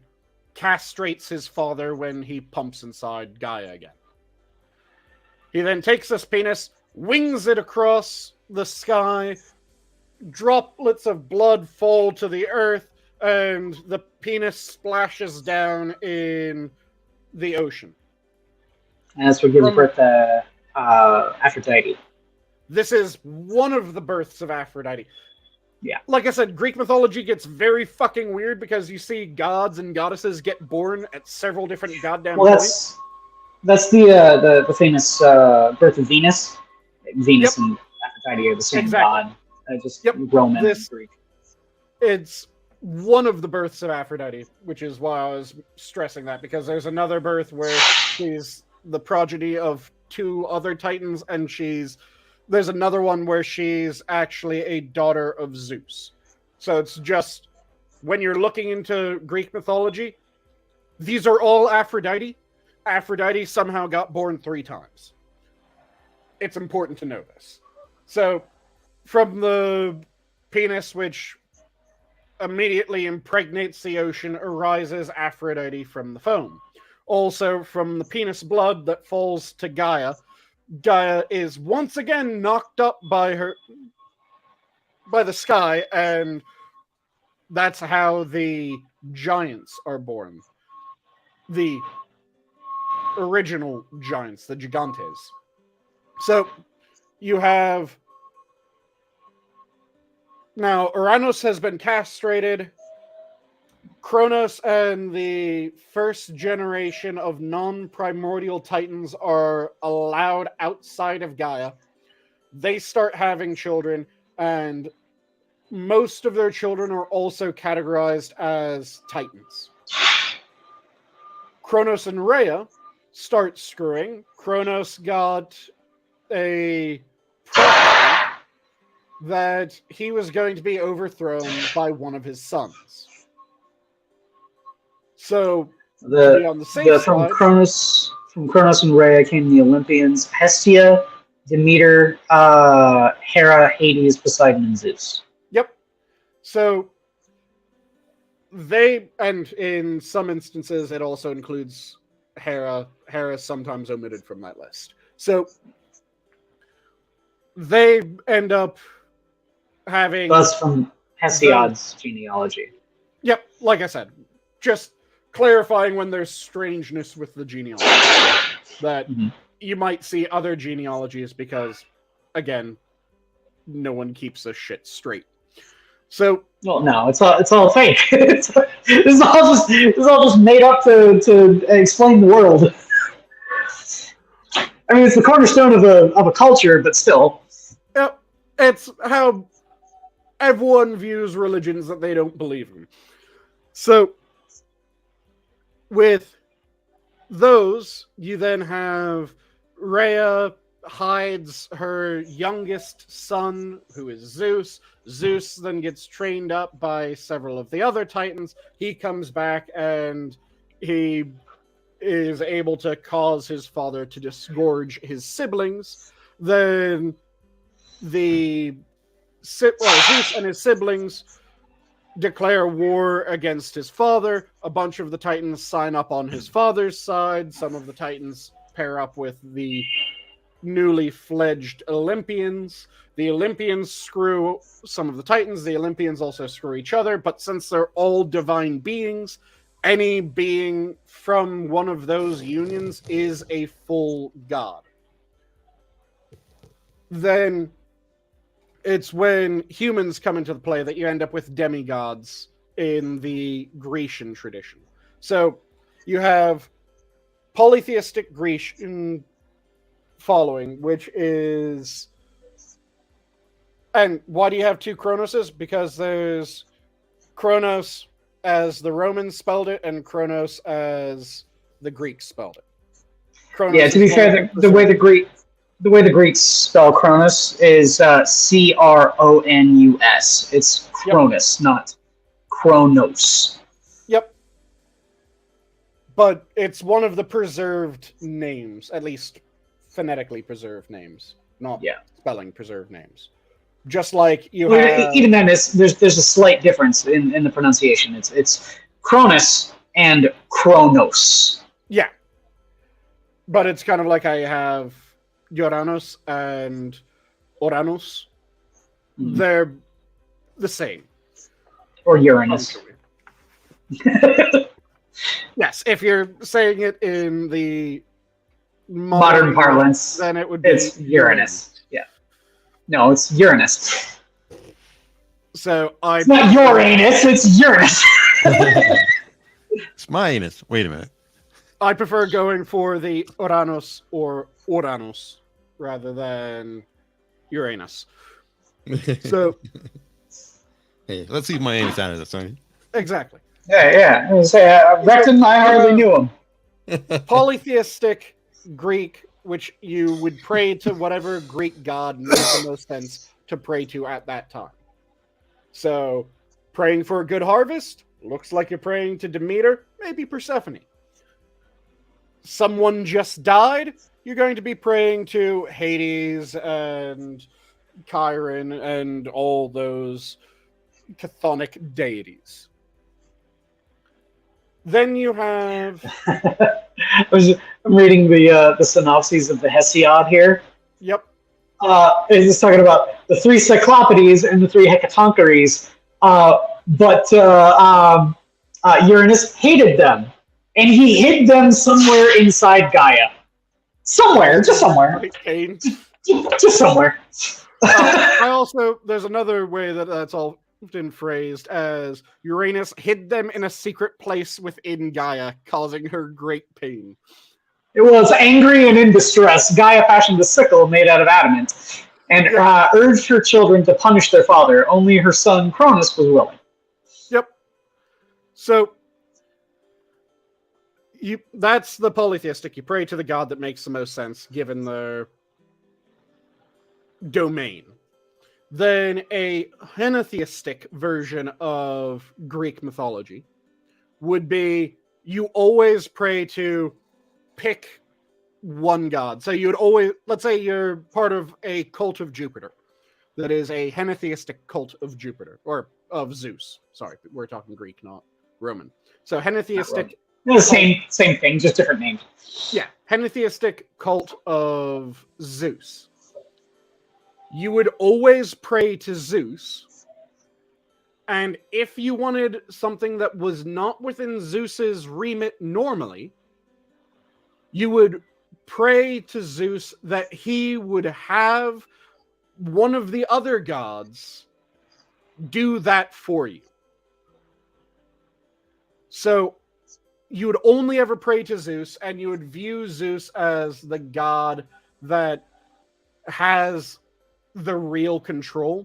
Speaker 1: castrates his father when he pumps inside Gaia again. He then takes this penis, wings it across the sky, droplets of blood fall to the earth, and the penis splashes down in the ocean.
Speaker 2: And that's what gives birth to Aphrodite.
Speaker 1: This is one of the births of Aphrodite.
Speaker 2: Yeah.
Speaker 1: Like I said, Greek mythology gets very fucking weird because you see gods and goddesses get born at several different goddamn points.
Speaker 2: That's the famous birth of Venus. Venus and Aphrodite are the same god. Just Roman and Greek.
Speaker 1: It's one of the births of Aphrodite, which is why I was stressing that, because there's another birth where she's the progeny of two other titans, and there's another one where she's actually a daughter of Zeus. So it's just, when you're looking into Greek mythology, these are all Aphrodite. Aphrodite somehow got born 3 times. It's important to know this. So, from the penis, which immediately impregnates the ocean, arises Aphrodite from the foam. Also, from the penis blood that falls to Gaia, Gaia is once again knocked up by the sky, and that's how the giants are born. The original giants, the Gigantes. So, you have... Now, Uranus has been castrated. Kronos and the first generation of non-primordial titans are allowed outside of Gaia. They start having children, and most of their children are also categorized as titans. Kronos and Rhea start screwing. Kronos got a prophecy that he was going to be overthrown by one of his sons. So, to be on the safe
Speaker 2: from
Speaker 1: side,
Speaker 2: Kronos and Rhea came the Olympians: Hestia, Demeter, Hera, Hades, Poseidon, and Zeus.
Speaker 1: Yep. So they, and in some instances, it also includes Hera. Hera is sometimes omitted from that list. So they end up having...
Speaker 2: That's from Hesiod's genealogy.
Speaker 1: Yep, like I said, just clarifying when there's strangeness with the genealogy. That you might see other genealogies because, again, no one keeps this shit straight. So,
Speaker 2: well, no, it's all fake. This is all just made up to explain the world. I mean, it's the cornerstone of a culture, but still.
Speaker 1: Yep, it's how everyone views religions that they don't believe in. So, with those, you then have Rhea hides her youngest son, who is Zeus. Zeus then gets trained up by several of the other titans. He comes back and he is able to cause his father to disgorge his siblings. Then Zeus and his siblings declare war against his father. A bunch of the titans sign up on his father's side. Some of the titans pair up with the newly fledged Olympians. The Olympians screw some of the titans. The Olympians also screw each other. But since they're all divine beings, any being from one of those unions is a full god. Then it's when humans come into the play that you end up with demigods in the Grecian tradition. So you have polytheistic Grecian following, which is... And why do you have 2 Cronoses? Because there's Kronos as the Romans spelled it, and Kronos as the Greeks spelled it. Kronos
Speaker 2: Yeah, to be fair, the way the Greeks spell Cronus is Cronus. It's Cronus, not Kronos.
Speaker 1: Yep. But it's one of the preserved names, at least phonetically preserved names, not spelling preserved names. Just like you have...
Speaker 2: Even then, there's a slight difference in the pronunciation. It's Cronus and Kronos.
Speaker 1: Yeah. But it's kind of like I have Uranus and Uranus. Mm. They're the same.
Speaker 2: Or Uranus.
Speaker 1: Yes, if you're saying it in the
Speaker 2: modern parlance,
Speaker 1: then it would be...
Speaker 2: It's Uranus. Yeah. No, it's Uranus.
Speaker 1: So
Speaker 2: It's not Uranus, it's Uranus.
Speaker 3: It's my anus. Wait a minute.
Speaker 1: I prefer going for the Uranus or Uranus rather than Uranus. So,
Speaker 3: hey, let's leave my anus out of this, Sonny.
Speaker 1: Exactly.
Speaker 2: Yeah. Recton, I hardly knew him.
Speaker 1: Polytheistic Greek, which you would pray to whatever Greek god made the most sense to pray to at that time. So, praying for a good harvest, looks like you're praying to Demeter, maybe Persephone. Someone just died, you're going to be praying to Hades and Chiron and all those chthonic deities. Then you have...
Speaker 2: I'm reading the synopses of the Hesiod here.
Speaker 1: Yep.
Speaker 2: It's just talking about the three Cyclopedies and the three Hecatoncheires, but Uranus hated them, and he hid them somewhere inside Gaia. Just somewhere. Just somewhere.
Speaker 1: There's another way that's often phrased as Uranus hid them in a secret place within Gaia, causing her great pain.
Speaker 2: It was angry and in distress. Gaia fashioned a sickle made out of adamant and urged her children to punish their father. Only her son Cronus was willing.
Speaker 1: Yep. So that's the polytheistic. You pray to the god that makes the most sense given their domain. Then a henotheistic version of Greek mythology would be you always pray to pick one god. So you would always, let's say you're part of a cult of Jupiter that is a henotheistic cult of Jupiter, or of Zeus. Sorry, we're talking Greek, not Roman. So henotheistic...
Speaker 2: The same thing, just different names.
Speaker 1: Yeah, henotheistic cult of Zeus. You would always pray to Zeus, and if you wanted something that was not within Zeus's remit normally, you would pray to Zeus that he would have one of the other gods do that for you. So you would only ever pray to Zeus, and you would view Zeus as the god that has the real control,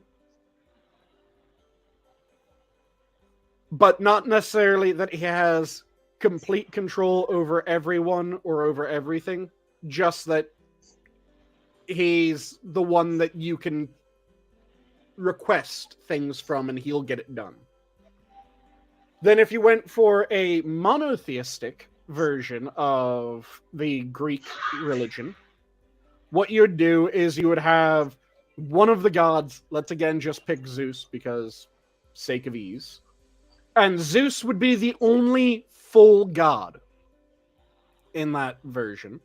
Speaker 1: but not necessarily that he has complete control over everyone or over everything, just that he's the one that you can request things from and he'll get it done. Then if you went for a monotheistic version of the Greek religion, what you'd do is you would have one of the gods, let's again just pick Zeus because sake of ease, and Zeus would be the only full god in that version.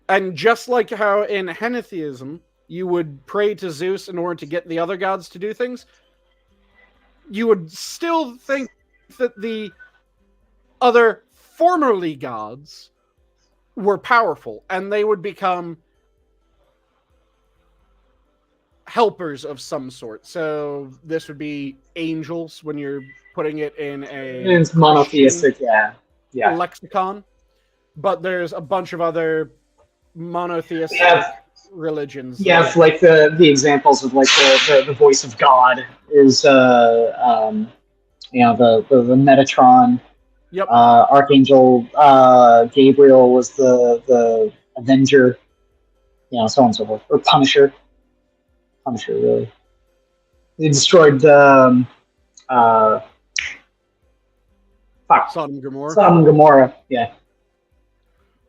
Speaker 1: And just like how in henotheism you would pray to Zeus in order to get the other gods to do things, you would still think that the other formerly gods were powerful, and they would become helpers of some sort. So this would be angels when you're putting it in
Speaker 2: it's monotheistic,
Speaker 1: lexicon. But there's a bunch of other monotheistic religions.
Speaker 2: Yeah,
Speaker 1: that-
Speaker 2: like the examples of like the voice of God is the Metatron.
Speaker 1: Yep.
Speaker 2: Archangel Gabriel was the Avenger. So on and so forth. Or Punisher. Punisher, really. They destroyed
Speaker 1: Sodom and Gomorrah.
Speaker 2: Sodom and Gomorrah. Yeah.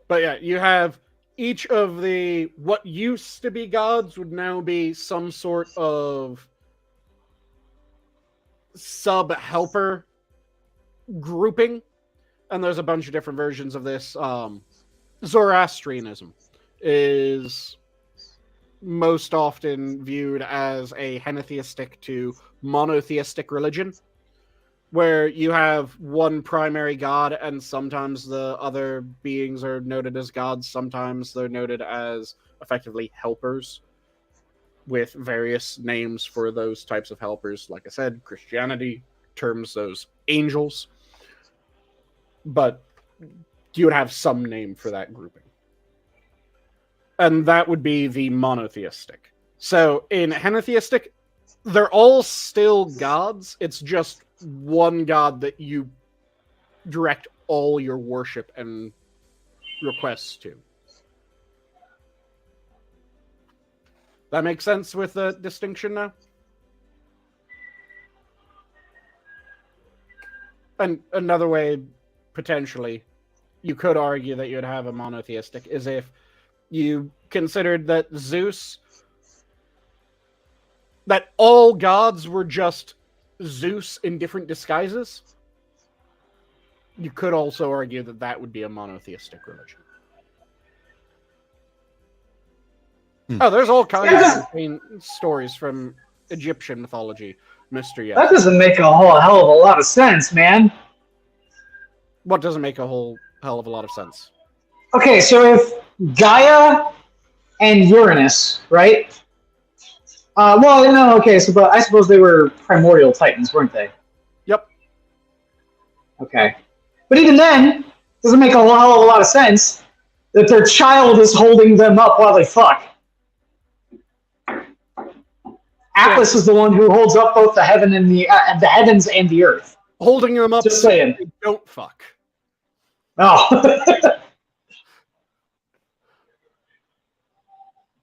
Speaker 1: But yeah, you have each of the what used to be gods would now be some sort of sub-helper grouping. And there's a bunch of different versions of this. Zoroastrianism is most often viewed as a henotheistic to monotheistic religion, where you have one primary god and sometimes the other beings are noted as gods. Sometimes they're noted as effectively helpers with various names for those types of helpers. Like I said, Christianity terms those angels. But you would have some name for that grouping. And that would be the monotheistic. So in henotheistic, they're all still gods. It's just one god that you direct all your worship and requests to. That makes sense with the distinction now? And another way, potentially, you could argue that you'd have a monotheistic is if you considered that Zeus, that all gods were just Zeus in different disguises. You could also argue that that would be a monotheistic religion. Oh, there's all kinds of stories from Egyptian mythology, Mr. Yes.
Speaker 2: That doesn't make a whole hell of a lot of sense, man.
Speaker 1: What doesn't make a whole hell of a lot of sense?
Speaker 2: Okay, so if Gaia and Uranus, right? But I suppose they were primordial titans, weren't they?
Speaker 1: Yep.
Speaker 2: Okay. But even then, doesn't make a hell of a lot of sense that their child is holding them up while they fuck. Atlas is the one who holds up both the heavens and the earth.
Speaker 1: Holding them up.
Speaker 2: Just saying.
Speaker 1: They don't fuck.
Speaker 2: Oh.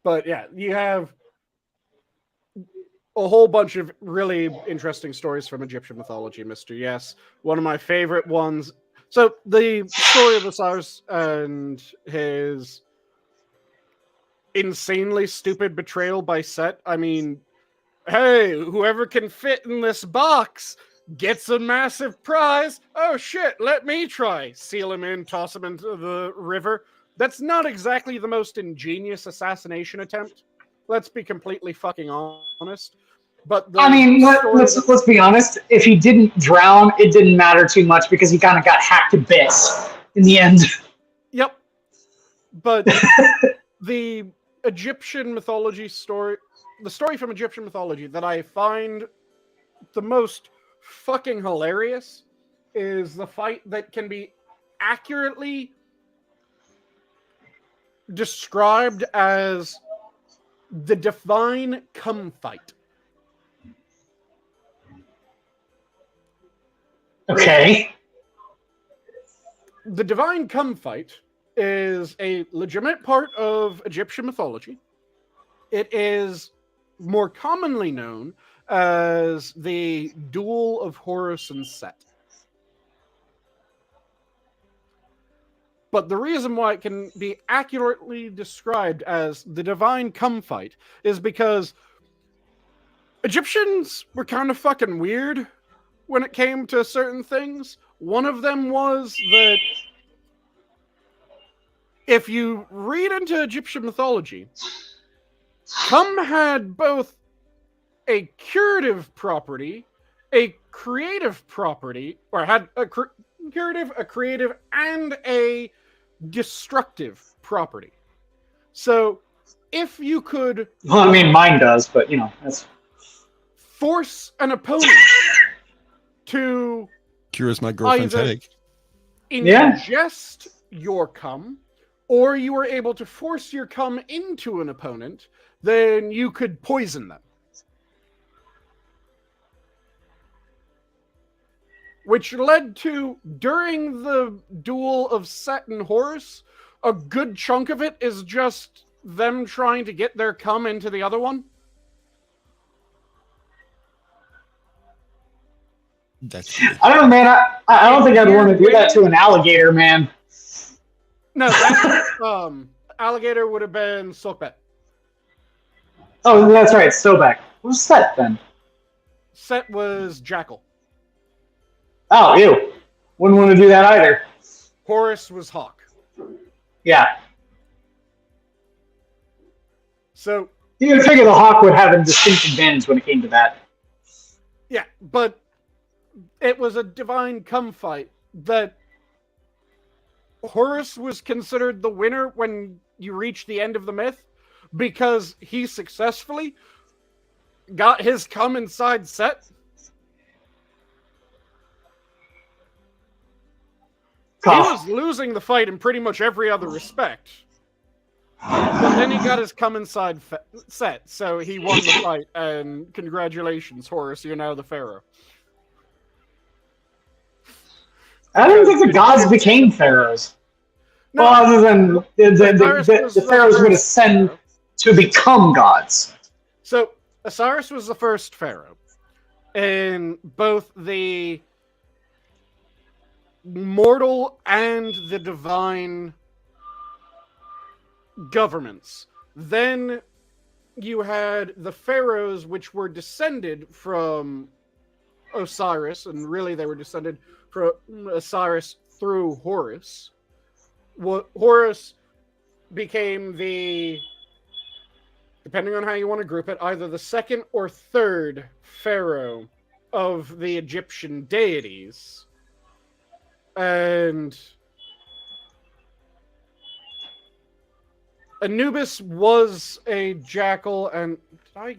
Speaker 1: But yeah, you have a whole bunch of really interesting stories from Egyptian mythology, Mr. Yes. One of my favorite ones. So the story of Osiris and his insanely stupid betrayal by Set. I mean, hey, whoever can fit in this box gets a massive prize. Oh shit, let me try. Seal him in, toss him into the river. That's not exactly the most ingenious assassination attempt. Let's be completely fucking honest. But
Speaker 2: let's be honest. If he didn't drown, it didn't matter too much because he kind of got hacked to bits in the end.
Speaker 1: Yep. But the Egyptian mythology story, the story from Egyptian mythology that I find the most fucking hilarious is the fight that can be accurately described as the divine cum fight.
Speaker 2: Okay.
Speaker 1: The divine cum fight is a legitimate part of Egyptian mythology. It is more commonly known as the Duel of Horus and Set. But the reason why it can be accurately described as the divine cum fight is because Egyptians were kind of fucking weird when it came to certain things. One of them was that if you read into Egyptian mythology, cum had both a curative property, a creative property, or had a curative, a creative, and a destructive property. So if you could...
Speaker 2: Well, I mean, mine does, but, that's...
Speaker 1: force an opponent to...
Speaker 3: Cures my girlfriend's headache.
Speaker 1: Ingest your cum, or you were able to force your cum into an opponent, then you could poison them. Which led to, during the duel of Set and Horus, a good chunk of it is just them trying to get their cum into the other one.
Speaker 3: That's
Speaker 2: I don't know, man. I don't think I'd want to do that to an alligator, man.
Speaker 1: No, that, alligator would have been Silkbet.
Speaker 2: Oh, that's right. Sobek. What's Set then?
Speaker 1: Set was Jackal.
Speaker 2: Oh, ew. Wouldn't want to do that either.
Speaker 1: Horus was Hawk.
Speaker 2: Yeah.
Speaker 1: So
Speaker 2: You would figure the Hawk would have a distinct advantage when it came to that.
Speaker 1: yeah, but it was a divine cum fight that Horus was considered the winner when you reach the end of the myth because he successfully got his cum inside Set. He was losing the fight in pretty much every other respect. But then he got his come inside Set, so he won the fight, and congratulations, Horus, you're now the Pharaoh.
Speaker 2: I don't think the gods became pharaohs.
Speaker 1: No,
Speaker 2: well, other than the pharaohs would ascend to become gods.
Speaker 1: So, Osiris was the first pharaoh in both the mortal and the divine governments. Then you had the pharaohs, which were descended from Osiris, and really they were descended from Osiris through Horus. Horus became the, depending on how you want to group it, either the second or third pharaoh of the Egyptian deities. And Anubis was a jackal, and did I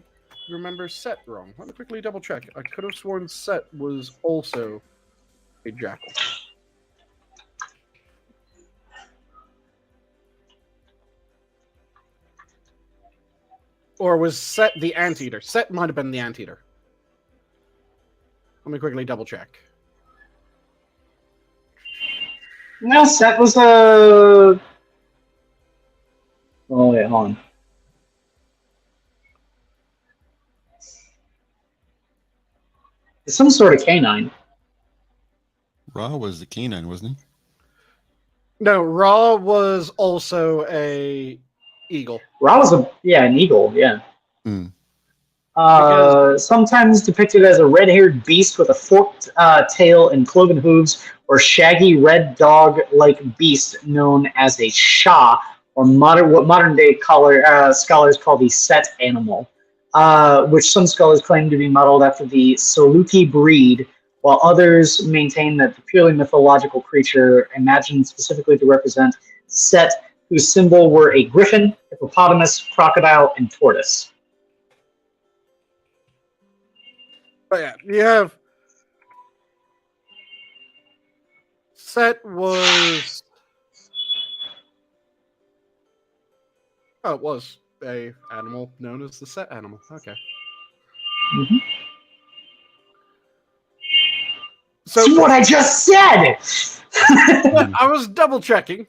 Speaker 1: remember Set wrong? Let me quickly double check. I could have sworn Set was also a jackal. Or was Set the anteater? Set might have been the anteater. Let me quickly double check.
Speaker 2: No, Set was a... Oh, wait, hold on. It's some sort of canine.
Speaker 3: Ra was the canine, wasn't he?
Speaker 1: No, Ra was also a eagle.
Speaker 2: Ra was an eagle, yeah.
Speaker 3: Mm.
Speaker 2: Sometimes depicted as a red-haired beast with a forked tail and cloven hooves, or shaggy red dog-like beast known as a Shah, or what modern-day scholars call the Set animal, which some scholars claim to be modeled after the Saluki breed, while others maintain that the purely mythological creature imagined specifically to represent Set, whose symbol were a griffin, hippopotamus, crocodile, and tortoise.
Speaker 1: But yeah, you have Set was... Oh, it was a animal known as the Set animal. Okay.
Speaker 2: Mm-hmm.
Speaker 1: So
Speaker 2: that's what I just said!
Speaker 1: I was double checking.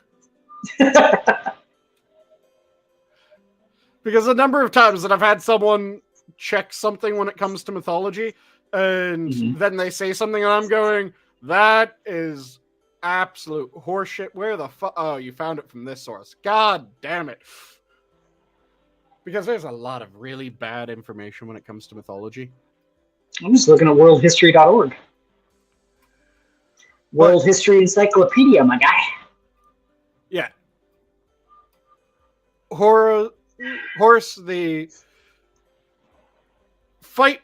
Speaker 1: Because a number of times that I've had someone check something when it comes to mythology, and then they say something and I'm going, that is absolute horseshit. Where the fuck? Oh, you found it from this source. God damn it. Because there's a lot of really bad information when it comes to mythology.
Speaker 2: I'm just looking at worldhistory.org. World History Encyclopedia, my guy.
Speaker 1: Yeah. Horus, the fight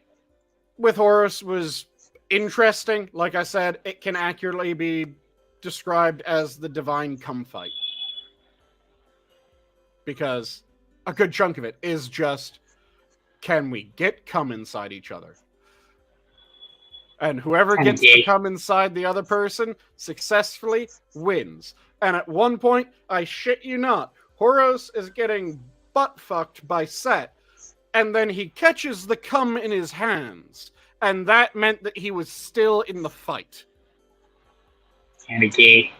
Speaker 1: with Horus was interesting. Like I said, it can accurately be described as the divine cum fight. Because a good chunk of it is just, can we get cum inside each other? And whoever
Speaker 2: Kinda
Speaker 1: gets
Speaker 2: gay.
Speaker 1: to come inside the other person successfully wins. And at one point, I shit you not, Horos is getting butt fucked by Set, and then he catches the cum in his hands, and that meant that he was still in the fight.
Speaker 2: Kinda gay.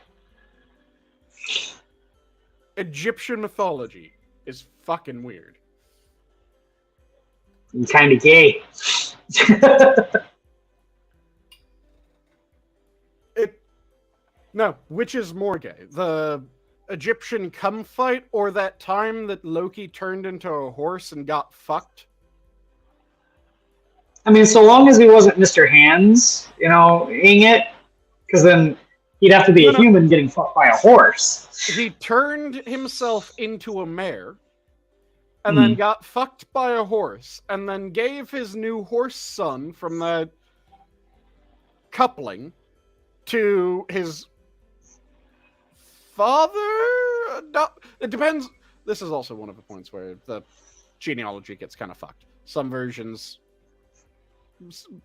Speaker 1: Egyptian mythology is fucking weird.
Speaker 2: Kinda gay.
Speaker 1: No, which is more gay? The Egyptian cum fight or that time that Loki turned into a horse and got fucked?
Speaker 2: I mean, so long as he wasn't Mr. Hands, ing it, because then he'd have to be a human getting fucked by a horse.
Speaker 1: He turned himself into a mare, and then got fucked by a horse, and then gave his new horse son from that coupling to his father? No, it depends. This is also one of the points where the genealogy gets kind of fucked. Some versions,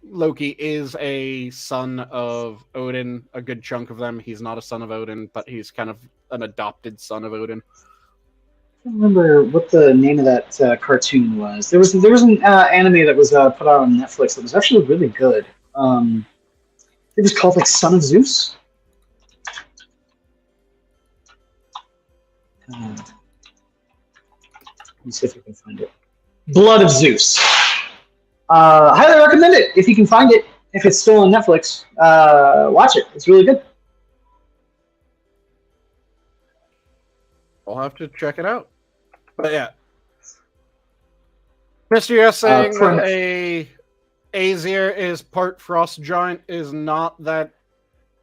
Speaker 1: Loki is a son of Odin. A good chunk of them, he's not a son of Odin, but he's kind of an adopted son of Odin.
Speaker 2: I don't remember what the name of that cartoon was. There was an anime that was put out on Netflix that was actually really good. It was called like Son of Zeus. Let me see if I can find it. Blood of Zeus. Highly recommend it if you can find it. If it's still on Netflix, watch it. It's really good.
Speaker 1: I'll have to check it out. But yeah. Mr. Yes saying that a Aesir is part frost giant is not that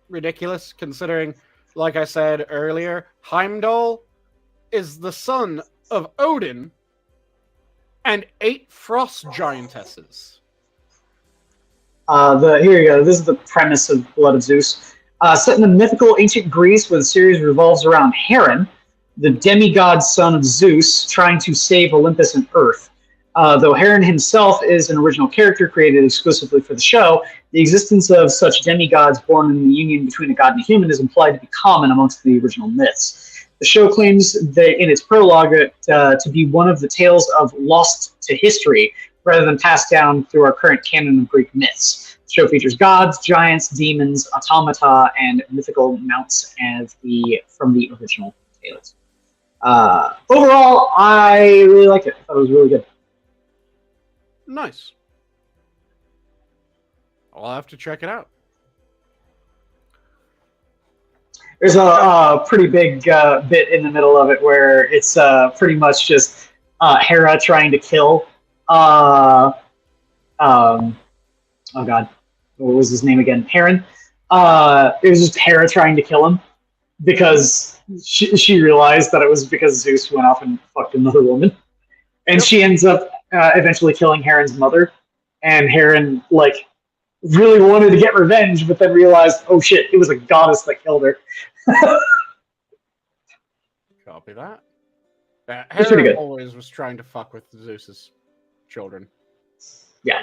Speaker 1: ridiculous, considering, like I said earlier, Heimdall is the son of Odin and 8 frost giantesses.
Speaker 2: Here you go. This is the premise of Blood of Zeus. Set in the mythical ancient Greece, where the series revolves around Heron, the demigod son of Zeus, trying to save Olympus and Earth. Though Heron himself is an original character created exclusively for the show, the existence of such demigods born in the union between a god and a human is implied to be common amongst the original myths. The show claims that in its prologue to be one of the tales of lost to history, rather than passed down through our current canon of Greek myths. The show features gods, giants, demons, automata, and mythical mounts from the original tales. Overall, I really liked it. I thought it was really good.
Speaker 1: Nice. I'll have to check it out.
Speaker 2: There's a pretty big bit in the middle of it where it's pretty much just Hera trying to kill. Oh God, what was his name again? Heron. It was just Hera trying to kill him because she realized that it was because Zeus went off and fucked another woman, and she ends up eventually killing Heron's mother. And Heron really wanted to get revenge, but then realized, oh shit, it was a goddess that killed her.
Speaker 1: Copy that.
Speaker 2: It's pretty
Speaker 1: Hera
Speaker 2: good.
Speaker 1: always was trying to fuck with Zeus's children.
Speaker 2: Yeah.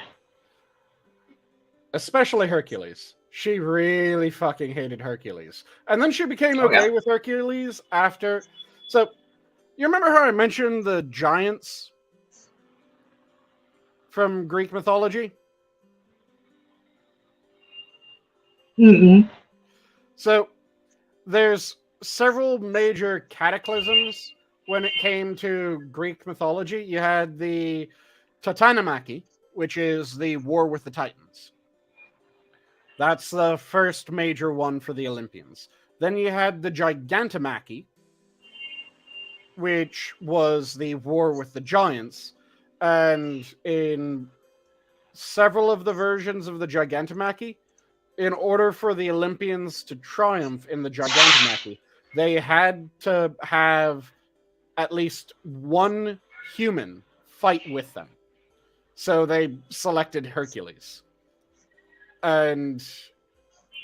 Speaker 1: Especially Hercules. She really fucking hated Hercules. And then she became okay with Hercules after. So, you remember how I mentioned the giants from Greek mythology?
Speaker 2: Mm-hmm.
Speaker 1: So, there's several major cataclysms when it came to Greek mythology. You had the Titanomachy, which is the war with the Titans. That's the first major one for the Olympians. Then you had the Gigantomachy, which was the war with the giants. And in several of the versions of the Gigantomachy, in order for the Olympians to triumph in the Gigantomachy, they had to have at least one human fight with them. So they selected Hercules. And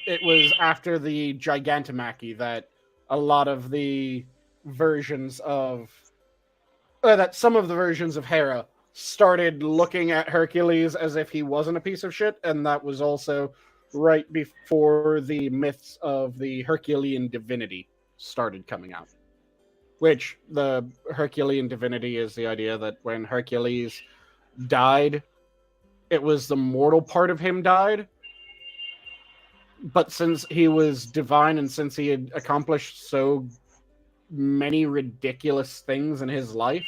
Speaker 1: it was after the Gigantomachy that a lot of the versions of... that some of the versions of Hera started looking at Hercules as if he wasn't a piece of shit, and that was also right before the myths of the Herculean divinity started coming out. Which, the Herculean divinity is the idea that when Hercules died, it was the mortal part of him died. But since he was divine and since he had accomplished so many ridiculous things in his life,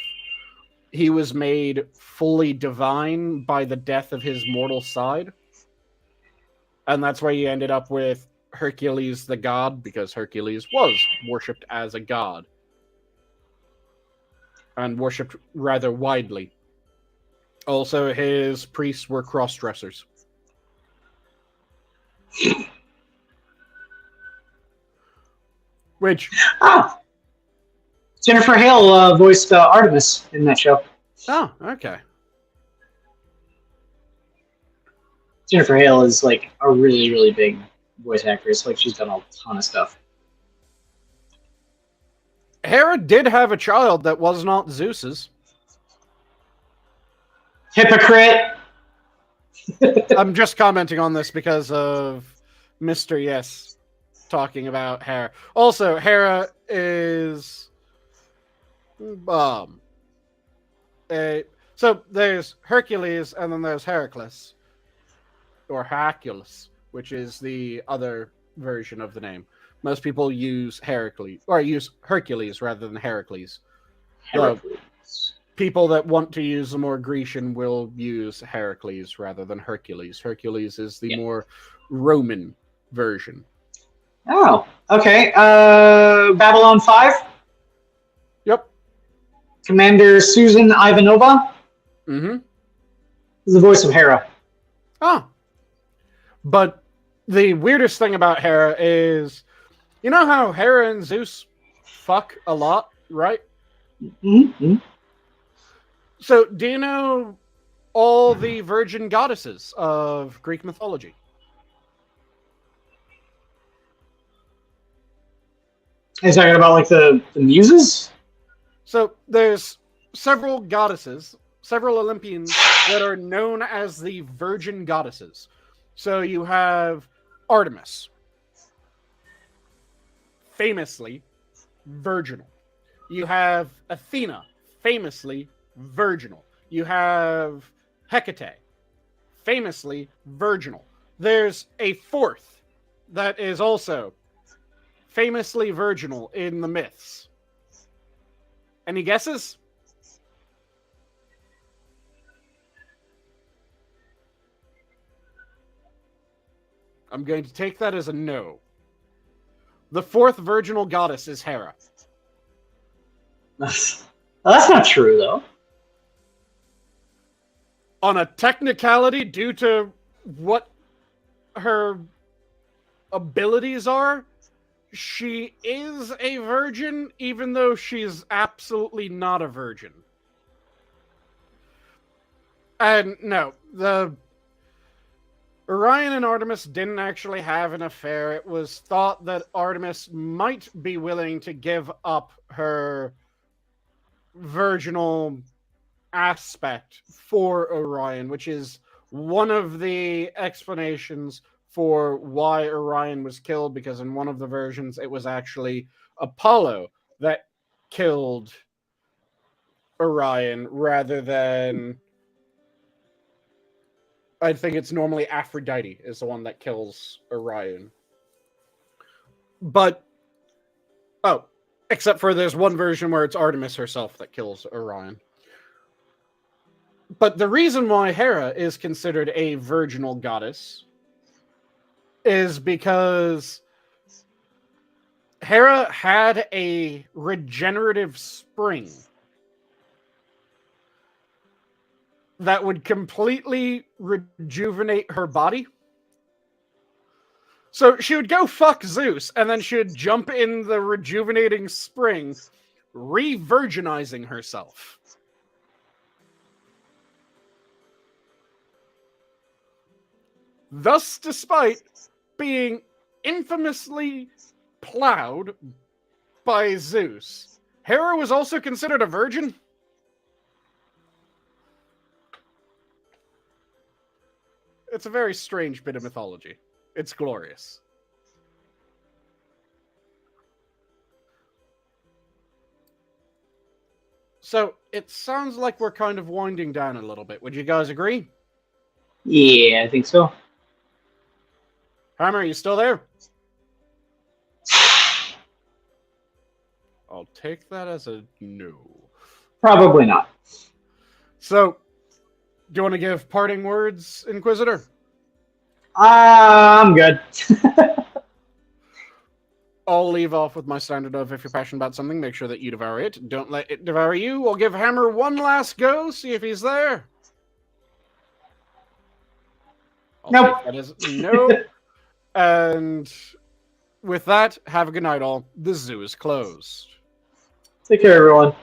Speaker 1: he was made fully divine by the death of his mortal side. And that's why you ended up with Hercules the god, because Hercules was worshipped as a god. And worshipped rather widely. Also, his priests were cross-dressers. Which...
Speaker 2: Jennifer Hale voiced Artemis in that show.
Speaker 1: Oh, okay.
Speaker 2: Jennifer Hale is like a really, really big voice actress. Like she's done a ton of stuff.
Speaker 1: Hera did have a child that was not Zeus's.
Speaker 2: Hypocrite!
Speaker 1: I'm just commenting on this because of Mr. Yes talking about Hera. Also, Hera is... so there's Hercules and then there's Heracles. Or Hercules, which is the other version of the name. Most people use Heracles, or use Hercules rather than Heracles.
Speaker 2: Heracles.
Speaker 1: People that want to use the more Grecian will use Heracles rather than Hercules. Hercules is the more Roman version.
Speaker 2: Oh, okay. Babylon 5?
Speaker 1: Yep.
Speaker 2: Commander Susan Ivanova?
Speaker 1: Mm-hmm.
Speaker 2: Is the voice of Hera.
Speaker 1: Oh. But the weirdest thing about Hera is, you know how Hera and Zeus fuck a lot, right?
Speaker 2: Mm-hmm.
Speaker 1: So, do you know all the virgin goddesses of Greek mythology?
Speaker 2: Are you talking about like the muses?
Speaker 1: So, there's several goddesses, several Olympians that are known as the virgin goddesses. So you have Artemis, famously virginal. You have Athena, famously virginal. You have Hecate, famously virginal. There's a fourth that is also famously virginal in the myths. Any guesses? I'm going to take that as a no. The fourth virginal goddess is Hera.
Speaker 2: That's not true, though.
Speaker 1: On a technicality, due to what her abilities are, she is a virgin, even though she's absolutely not a virgin. And no, the Orion and Artemis didn't actually have an affair. It was thought that Artemis might be willing to give up her virginal aspect for Orion, which is one of the explanations for why Orion was killed, because in one of the versions it was actually Apollo that killed Orion rather than... I think it's normally Aphrodite is the one that kills Orion. But, except for there's one version where it's Artemis herself that kills Orion. But the reason why Hera is considered a virginal goddess is because Hera had a regenerative spring that would completely rejuvenate her body. So she would go fuck Zeus, and then she would jump in the rejuvenating spring, re-virginizing herself. Thus, despite being infamously plowed by Zeus, Hera was also considered a virgin. It's a very strange bit of mythology. It's glorious. So, it sounds like we're kind of winding down a little bit. Would you guys agree?
Speaker 2: Yeah, I think so.
Speaker 1: Hammer, are you still there? I'll take that as a no.
Speaker 2: Probably not.
Speaker 1: So, do you want to give parting words, Inquisitor?
Speaker 2: I'm good.
Speaker 1: I'll leave off with my standard of if you're passionate about something, make sure that you devour it. Don't let it devour you. We'll give Hammer one last go, see if he's there. I'll
Speaker 2: Nope.
Speaker 1: take that as no. And with that, have a good night, all. The zoo is closed.
Speaker 2: Take care, everyone.